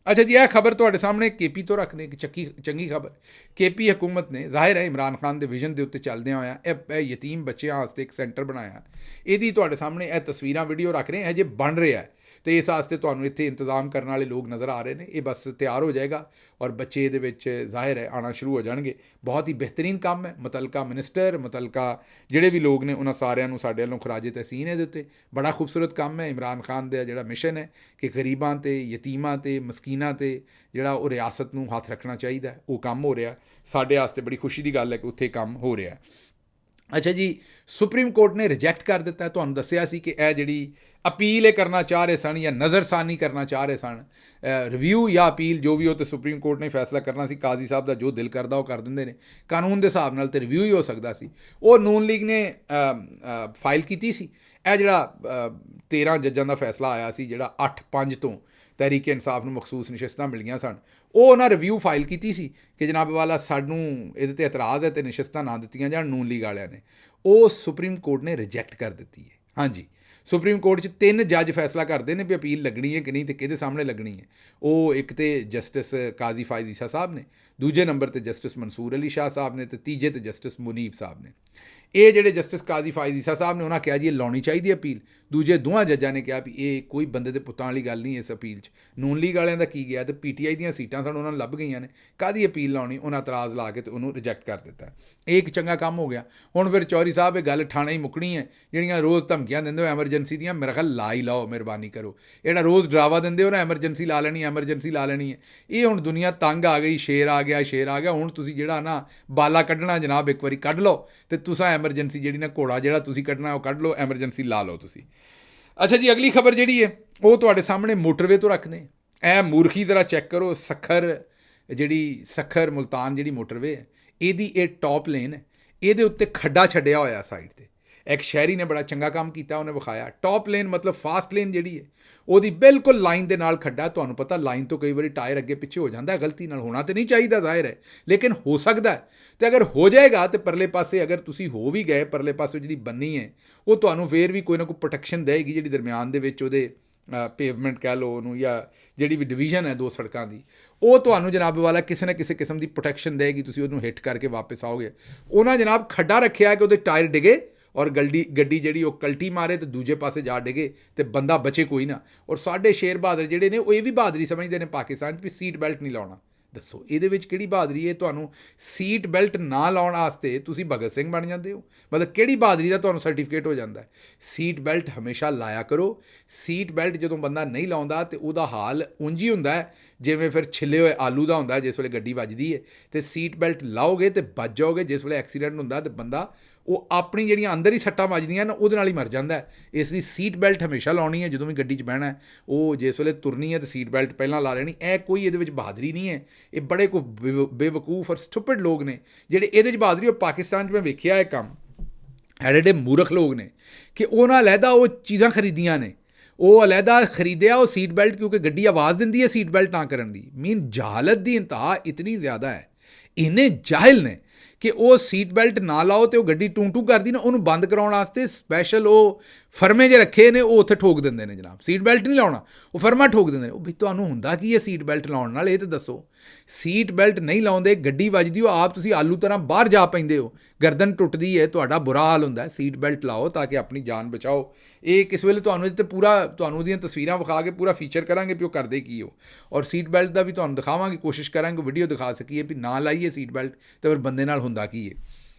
ਅੱਛਾ ਜੀ, ਇਹ ਖਬਰ ਤੁਹਾਡੇ ਸਾਹਮਣੇ KP ਤੋਂ ਰੱਖਦੇ ਇੱਕ ਚੰਗੀ ਖਬਰ। KP ਹਕੂਮਤ ਨੇ ਜ਼ਾਹਿਰ ਹੈ ਇਮਰਾਨ ਖਾਨ ਦੇ ਵਿਜ਼ਨ ਦੇ ਉੱਤੇ ਚੱਲਦਿਆਂ ਹੋਇਆ ਇਹ ਯਤੀਮ ਬੱਚਿਆਂ ਵਾਸਤੇ ਇੱਕ ਸੈਂਟਰ ਬਣਾਇਆ। ਇਹਦੀ ਤੁਹਾਡੇ ਸਾਹਮਣੇ ਇਹ ਤਸਵੀਰਾਂ ਵੀਡੀਓ ਰੱਖ ਰਹੇ, ਹਜੇ ਬਣ ਰਿਹਾ, ਅਤੇ ਇਸ ਵਾਸਤੇ ਤੁਹਾਨੂੰ ਇੱਥੇ ਇੰਤਜ਼ਾਮ ਕਰਨ ਵਾਲੇ ਲੋਕ ਨਜ਼ਰ ਆ ਰਹੇ ਨੇ। ਇਹ ਬਸ ਤਿਆਰ ਹੋ ਜਾਏਗਾ ਔਰ ਬੱਚੇ ਇਹਦੇ ਵਿੱਚ ਜ਼ਾਹਿਰ ਹੈ ਆਉਣਾ ਸ਼ੁਰੂ ਹੋ ਜਾਣਗੇ। ਬਹੁਤ ਹੀ ਬਿਹਤਰੀਨ ਕੰਮ ਹੈ। ਮੁਤਲਕਾ ਮਿਨਿਸਟਰ, ਮੁਤਲਕਾ ਜਿਹੜੇ ਵੀ ਲੋਕ ਨੇ ਉਹਨਾਂ ਸਾਰਿਆਂ ਨੂੰ ਸਾਡੇ ਵੱਲੋਂ ਖਰਾਜੇ ਤਹਿਸੀਨ ਇਹਦੇ ਉੱਤੇ। ਬੜਾ ਖੂਬਸੂਰਤ ਕੰਮ ਹੈ। ਇਮਰਾਨ ਖਾਨ ਦਾ ਜਿਹੜਾ ਮਿਸ਼ਨ ਹੈ ਕਿ ਗਰੀਬਾਂ 'ਤੇ, ਯਤੀਮਾਂ 'ਤੇ, ਮਸਕੀਨਾਂ 'ਤੇ ਜਿਹੜਾ ਉਹ ਰਿਆਸਤ ਨੂੰ ਹੱਥ ਰੱਖਣਾ ਚਾਹੀਦਾ, ਉਹ ਕੰਮ ਹੋ ਰਿਹਾ। ਸਾਡੇ ਵਾਸਤੇ ਬੜੀ ਖੁਸ਼ੀ ਦੀ ਗੱਲ ਹੈ ਕਿ ਉੱਥੇ ਕੰਮ ਹੋ ਰਿਹਾ। ਅੱਛਾ ਜੀ, ਸੁਪਰੀਮ ਕੋਰਟ ਨੇ ਰਿਜੈਕਟ ਕਰ ਦਿੱਤਾ। ਤੁਹਾਨੂੰ ਦੱਸਿਆ ਸੀ ਕਿ ਇਹ ਜਿਹੜੀ ਅਪੀਲ ਇਹ ਕਰਨਾ ਚਾਹ ਰਹੇ ਸਨ ਜਾਂ ਨਜ਼ਰਸਾਨੀ ਕਰਨਾ ਚਾਹ ਰਹੇ ਸਨ, ਰਿਵਿਊ ਜਾਂ ਅਪੀਲ ਜੋ ਵੀ ਉਹ, ਤਾਂ ਸੁਪਰੀਮ ਕੋਰਟ ਨੇ ਫੈਸਲਾ ਕਰਨਾ ਸੀ। ਕਾਜ਼ੀ ਸਾਹਿਬ ਦਾ ਜੋ ਦਿਲ ਕਰਦਾ ਉਹ ਕਰ ਦਿੰਦੇ ਨੇ ਕਾਨੂੰਨ ਦੇ ਹਿਸਾਬ ਨਾਲ, ਅਤੇ ਰਿਵਿਊ ਹੀ ਹੋ ਸਕਦਾ ਸੀ। ਉਹ ਨੂਨ ਲੀਗ ਨੇ ਫਾਈਲ ਕੀਤੀ ਸੀ। ਇਹ ਜਿਹੜਾ 13 ਜੱਜਾਂ ਦਾ ਫੈਸਲਾ ਆਇਆ ਸੀ, ਜਿਹੜਾ 8-5 ਤੋਂ ਤਹਿਰੀਕ ਇਨਸਾਫ ਨੂੰ ਮਖਸੂਸ ਨਸ਼ਸਤਾਂ ਮਿਲੀਆਂ ਸਨ, ਉਹ ਉਹਨਾਂ ਰਿਵਿਊ ਫਾਈਲ ਕੀਤੀ ਸੀ ਕਿ ਜਨਾਬ ਵਾਲਾ ਸਾਨੂੰ ਇਹਦੇ 'ਤੇ ਇਤਰਾਜ਼ ਹੈ ਅਤੇ ਨਸ਼ਸਤਾਂ ਨਾ ਦਿੱਤੀਆਂ ਜਾਣ ਨੂਨ ਲੀਗ ਵਾਲਿਆਂ ਨੇ। ਉਹ ਸੁਪਰੀਮ ਕੋਰਟ ਨੇ ਰਿਜੈਕਟ ਕਰ ਦਿੱਤੀ ਹੈ। ਹਾਂਜੀ, ਸੁਪਰੀਮ ਕੋਰਟ 'ਚ 3 ਜੱਜ ਫੈਸਲਾ ਕਰਦੇ ਨੇ ਵੀ ਅਪੀਲ ਲੱਗਣੀ ਹੈ ਕਿ ਨਹੀਂ ਅਤੇ ਕਿਹਦੇ ਸਾਹਮਣੇ ਲੱਗਣੀ ਹੈ। ਉਹ ਇੱਕ ਤਾਂ ਜਸਟਿਸ ਕਾਜ਼ੀ ਫਾਇਜ਼ ਈਸਾ ਸਾਹਿਬ ਨੇ, ਦੂਜੇ ਨੰਬਰ ਤੇ ਜਸਟਿਸ ਮਨਸੂਰ ਅਲੀ ਸ਼ਾਹ ਸਾਹਿਬ ਨੇ, ਤੇ ਤੀਜੇ ਤੇ ਜਸਟਿਸ ਮੁਨੀਬ ਸਾਹਿਬ ਨੇ। ਇਹ ਜਿਹੜੇ ਜਸਟਿਸ ਕਾਜ਼ੀ ਫਾਇਜ਼ ਈਸਾ ਸਾਹਿਬ ਨੇ, ਉਹਨਾਂ ਕਿਹਾ ਜੀ ਇਹ ਲਾਉਣੀ ਚਾਹੀਦੀ ਅਪੀਲ। ਦੂਜੇ ਦੋਵਾਂ ਜੱਜਾਂ ਨੇ ਕਿਹਾ ਵੀ ਇਹ ਕੋਈ ਬੰਦੇ ਦੇ ਪੁੱਤਾਂ ਵਾਲੀ ਗੱਲ ਨਹੀਂ ਇਸ ਅਪੀਲ 'ਚ। ਨੂਨ ਲੀਗ ਵਾਲਿਆਂ ਦਾ ਕੀ ਗਿਆ, ਤੇ PTI ਦੀਆਂ ਸੀਟਾਂ ਸਨ ਉਹਨਾਂ ਨੂੰ ਲੱਭ ਗਈਆਂ ਨੇ, ਕਾਹਦੀ ਅਪੀਲ ਲਾਉਣੀ। ਉਹਨਾਂ ਇਤਰਾਜ਼ ਲਾ ਕੇ ਤੇ ਉਹਨੂੰ ਰਿਜੈਕਟ ਕਰ ਦਿੱਤਾ। ਇਹ ਇੱਕ ਚੰਗਾ ਕੰਮ ਹੋ ਗਿਆ। ਹੁਣ ਫਿਰ ਚੌਧਰੀ ਸਾਹਿਬ ਇਹ ਗੱਲ ਠਾਣੇ ਹੀ ਮੁੱਕਣੀ ਹੈ। ਜਿਹੜੀਆਂ ਰੋਜ਼ ਧਮਕੀਆਂ ਦਿੰਦੇ ਹੋ ਐਮਰਜੈਂਸੀ ਦੀਆਂ, ਮੇਰਾ ਖਿਆਲ ਲਾ ਹੀ ਲਾਓ, ਮਿਹਰਬਾਨੀ ਕਰੋ। ਜਿਹੜਾ ਰੋਜ਼ ਡਰਾਵਾ ਦਿੰਦੇ ਹੋ ਨਾ ਐਮਰਜੈਂਸੀ ਲਾ ਲੈਣੀ, ਐਮਰਜੈਂਸੀ ਲਾ ਲੈਣੀ ਹੈ, ਇਹ ਹੁਣ ਦੁਨੀਆ ਤੰਗ ਆ ਗਈ। ਸ਼ੇਰ ਆ ਗਿਆ, ਸ਼ੇਰ ਆ ਗਿਆ। ਹੁਣ ਤੁਸੀਂ ਜਿਹੜਾ ਨਾ ਬਾਲਾ ਕੱਢਣਾ ਜਨਾਬ, ਇੱਕ ਵਾਰੀ ਕੱਢ ਲਓ ਤੇ ਤੁਸੀਂ ਐਮਰਜੈਂਸੀ ਜਿਹੜੀ ਨਾ ਘੋੜਾ ਜਿਹੜਾ ਤੁਸੀਂ ਕੱਢਣਾ ਉਹ ਕੱਢ ਲਓ, ਐਮਰਜੈਂਸੀ ਲਾ ਲਓ ਤੁਸੀਂ। ਅੱਛਾ ਜੀ, ਅਗਲੀ ਖਬਰ ਜਿਹੜੀ ਹੈ ਉਹ ਤੁਹਾਡੇ ਸਾਹਮਣੇ ਮੋਟਰਵੇ ਤੋਂ ਰੱਖਦੇ। ਇਹ ਮੂਰਖੀ ਜ਼ਰਾ ਚੈੱਕ ਕਰੋ। ਸੱਖਰ ਮੁਲਤਾਨ ਜਿਹੜੀ ਮੋਟਰਵੇ ਹੈ, ਇਹਦੀ ਇਹ ਟੌਪ ਲੇਨ ਹੈ, ਇਹਦੇ ਉੱਤੇ ਖੱਡਾ ਛੱਡਿਆ ਹੋਇਆ ਸਾਈਡ 'ਤੇ। ਇੱਕ ਸ਼ਹਿਰੀ ਨੇ ਬੜਾ ਚੰਗਾ ਕੰਮ ਕੀਤਾ, ਉਹਨੇ ਵਿਖਾਇਆ। ਟੌਪ ਲੇਨ ਮਤਲਬ ਫਾਸਟ ਲੇਨ ਜਿਹੜੀ ਹੈ ਉਹਦੀ ਬਿਲਕੁਲ ਲਾਈਨ ਦੇ ਨਾਲ ਖੱਡਾ। ਤੁਹਾਨੂੰ ਪਤਾ ਲਾਈਨ ਤੋਂ ਕਈ ਵਾਰੀ ਟਾਇਰ ਅੱਗੇ ਪਿੱਛੇ ਹੋ ਜਾਂਦਾ, ਗਲਤੀ ਨਾਲ ਹੋਣਾ ਤੇ ਨਹੀਂ ਚਾਹੀਦਾ ਜ਼ਾਹਿਰ ਹੈ, ਲੇਕਿਨ ਹੋ ਸਕਦਾ। ਤੇ ਅਗਰ ਹੋ ਜਾਏਗਾ ਤੇ ਪਰਲੇ ਪਾਸੇ ਅਗਰ ਤੁਸੀਂ ਹੋ ਵੀ ਗਏ, ਪਰਲੇ ਪਾਸੇ ਜਿਹੜੀ ਬੰਨੀ ਹੈ ਉਹ ਤੁਹਾਨੂੰ ਫੇਰ ਵੀ ਕੋਈ ਨਾ ਕੋਈ ਪ੍ਰੋਟੈਕਸ਼ਨ ਦੇਵੇਗੀ, ਜਿਹੜੀ ਦਰਮਿਆਨ ਦੇ ਵਿੱਚ ਉਹਦੇ ਪੇਵਮੈਂਟ ਕਹਿ ਲਓ ਉਹਨੂੰ, ਜਾਂ ਜਿਹੜੀ ਵੀ ਡਿਵੀਜ਼ਨ ਹੈ ਦੋ ਸੜਕਾਂ ਦੀ, ਉਹ ਤੁਹਾਨੂੰ ਜਨਾਬ ਵਾਲਾ ਕਿਸੇ ਨਾ ਕਿਸੇ ਕਿਸਮ ਦੀ ਪ੍ਰੋਟੈਕਸ਼ਨ ਦੇਵੇਗੀ। ਤੁਸੀਂ ਉਹਨੂੰ ਹਿੱਟ ਕਰਕੇ ਵਾਪਸ ਆਓਗੇ। ਉਹਨਾਂ ਜਨਾਬ ਖੱਡਾ ਰੱਖਿਆ ਕਿ ਉਹਦੇ ਟਾਇਰ ਡਿੱਗੇ ਔਰ ਗੱਡੀ ਜਿਹੜੀ ਉਹ ਕਲਟੀ ਮਾਰੇ ਤੇ ਦੂਜੇ ਪਾਸੇ ਜਾ ਡਿੱਗੇ ਤੇ ਬੰਦਾ ਬਚੇ ਕੋਈ ਨਾ। ਔਰ ਸਾਡੇ ਸ਼ੇਰ ਬਹਾਦਰ ਜਿਹੜੇ ਨੇ ਉਹ ਇਹ ਵੀ ਬਹਾਦਰੀ ਸਮਝਦੇ ਨੇ ਪਾਕਿਸਤਾਨ 'ਚ ਵੀ ਸੀਟ ਬੈਲਟ ਨਹੀਂ ਲਾਉਣਾ। ਦੱਸੋ ਇਹਦੇ ਵਿੱਚ ਕਿਹੜੀ ਬਹਾਦਰੀ ਹੈ? ਤੁਹਾਨੂੰ ਸੀਟ ਬੈਲਟ ਨਾ ਲਾਉਣ ਵਾਸਤੇ ਤੁਸੀਂ ਭਗਤ ਸਿੰਘ ਬਣ ਜਾਂਦੇ ਹੋ? ਮਤਲਬ ਕਿਹੜੀ ਬਹਾਦਰੀ ਦਾ ਤੁਹਾਨੂੰ ਸਰਟੀਫਿਕੇਟ ਹੋ ਜਾਂਦਾ ਹੈ? ਸੀਟ ਬੈਲਟ ਹਮੇਸ਼ਾ ਲਾਇਆ ਕਰੋ। ਸੀਟ ਬੈਲਟ ਜਦੋਂ ਬੰਦਾ ਨਹੀਂ ਲਾਉਂਦਾ ਤੇ ਉਹਦਾ ਹਾਲ ਉਂਝ ਹੀ ਹੁੰਦਾ ਹੈ ਜਿਵੇਂ ਫਿਰ ਛਿੱਲੇ ਹੋਏ ਆਲੂ ਦਾ ਹੁੰਦਾ ਜਿਸ ਵੇਲੇ ਗੱਡੀ ਵੱਜਦੀ ਹੈ। ਤੇ ਸੀਟ ਬੈਲਟ ਲਾਓਗੇ ਤੇ ਬਚ ਜਾਓਗੇ। ਜਿਸ ਵੇਲੇ ਐਕਸੀਡੈਂਟ ਹੁੰਦਾ ਤੇ ਬੰਦਾ ਉਹ ਆਪਣੀ ਜਿਹੜੀਆਂ ਅੰਦਰ ਹੀ ਸੱਟਾਂ ਵੱਜਦੀਆਂ ਨਾ ਉਹਦੇ ਨਾਲ ਹੀ ਮਰ ਜਾਂਦਾ ਹੈ। ਇਸ ਲਈ ਸੀਟ ਬੈਲਟ ਹਮੇਸ਼ਾ ਲਾਉਣੀ ਹੈ ਜਦੋਂ ਵੀ ਗੱਡੀ 'ਚ ਬਹਿਣਾ। ਉਹ ਜਿਸ ਵੇਲੇ ਤੁਰਨੀ ਹੈ ਤਾਂ ਸੀਟ ਬੈਲਟ ਪਹਿਲਾਂ ਲਾ ਲੈਣੀ। ਇਹ ਕੋਈ ਇਹਦੇ ਵਿੱਚ ਬਹਾਦਰੀ ਨਹੀਂ ਹੈ। ਇਹ ਬੜੇ ਕੋਈ ਬੇਵਕੂਫ ਔਰ ਸਟੂਪਿਡ ਲੋਕ ਨੇ ਜਿਹੜੇ ਇਹਦੇ 'ਚ ਬਹਾਦਰੀ। ਉਹ ਪਾਕਿਸਤਾਨ 'ਚ ਮੈਂ ਵੇਖਿਆ ਇਹ ਕੰਮ, ਐਡੇ ਮੂਰਖ ਲੋਕ ਨੇ ਕਿ ਉਹਨਾਂ ਅਲੱਗਾ ਉਹ ਚੀਜ਼ਾਂ ਖਰੀਦੀਆਂ ਨੇ, ਉਹ ਅਲੱਗਾ ਖਰੀਦਿਆ ਉਹ ਸੀਟ ਬੈਲਟ, ਕਿਉਂਕਿ ਗੱਡੀ ਆਵਾਜ਼ ਦਿੰਦੀ ਹੈ ਸੀਟ ਬੈਲਟ ਨਾ ਕਰਨ ਦੀ। ਜਹਾਲਤ ਦੀ ਇੰਤਹਾ ਇਤਨੀ ਜ਼ਿਆਦਾ ਹੈ, ਇੰਨੇ ਜਾਹਿਲ ਨੇ ਕਿ ਉਹ ਸੀਟ ਬੈਲਟ ਨਾ ਲਾਓ ਤੇ ਉਹ ਗੱਡੀ ਟੂੰ ਕਰਦੀ ਨਾ, ਉਹਨੂੰ ਬੰਦ ਕਰਾਉਣ ਵਾਸਤੇ ਸਪੈਸ਼ਲ ਉਹ ਫਰਮੇ ਜੇ ਰੱਖੇ ਨੇ, ਉਹ ਉੱਥੇ ਠੋਕ ਦਿੰਦੇ ਨੇ ਜਨਾਬ। ਸੀਟ ਬੈਲਟ ਨਹੀਂ ਲਾਉਣਾ, ਉਹ ਫਰਮਾ ਠੋਕ ਦਿੰਦੇ ਨੇ। ਉਹ ਵੀ ਤੁਹਾਨੂੰ ਹੁੰਦਾ ਕੀ ਹੈ ਸੀਟ ਬੈਲਟ ਲਾਉਣ ਨਾਲ? ਇਹ ਤਾਂ ਦੱਸੋ। ਸੀਟ ਬੈਲਟ ਨਹੀਂ ਲਾਉਂਦੇ, ਗੱਡੀ ਵੱਜਦੀ, ਉਹ ਆਪ ਤੁਸੀਂ ਆਲੂ ਤਰ੍ਹਾਂ ਬਾਹਰ ਜਾ ਪੈਂਦੇ ਹੋ, ਗਰਦਨ ਟੁੱਟਦੀ ਹੈ, ਤੁਹਾਡਾ ਬੁਰਾ ਹਾਲ ਹੁੰਦਾ। ਸੀਟ ਬੈਲਟ ਲਾਓ ਤਾਂ ਕਿ ਆਪਣੀ ਜਾਨ ਬਚਾਓ। ਇਹ ਕਿਸ ਵੇਲੇ ਤੁਹਾਨੂੰ ਇਹਦੇ 'ਤੇ ਤੁਹਾਨੂੰ ਉਹਦੀਆਂ ਤਸਵੀਰਾਂ ਵਿਖਾ ਕੇ ਪੂਰਾ ਫੀਚਰ ਕਰਾਂਗੇ ਵੀ ਉਹ ਕਰਦੇ ਕੀ ਹੋ, ਔਰ ਸੀਟ ਬੈਲਟ ਦਾ ਵੀ ਤੁਹਾਨੂੰ ਦਿਖਾਵਾਂਗੇ, ਕੋਸ਼ਿਸ਼ ਕਰਾਂਗੇ ਵੀਡੀਓ ਦਿਖਾ ਸਕੀਏ ਵੀ ਨਾ ਲਾਈਏ ਸੀਟ ਬੈਲਟ ਤੇ ਫਿਰ ਬੰਦੇ ਨਾਲ ਹੁੰਦਾ ਕੀ ਹੈ।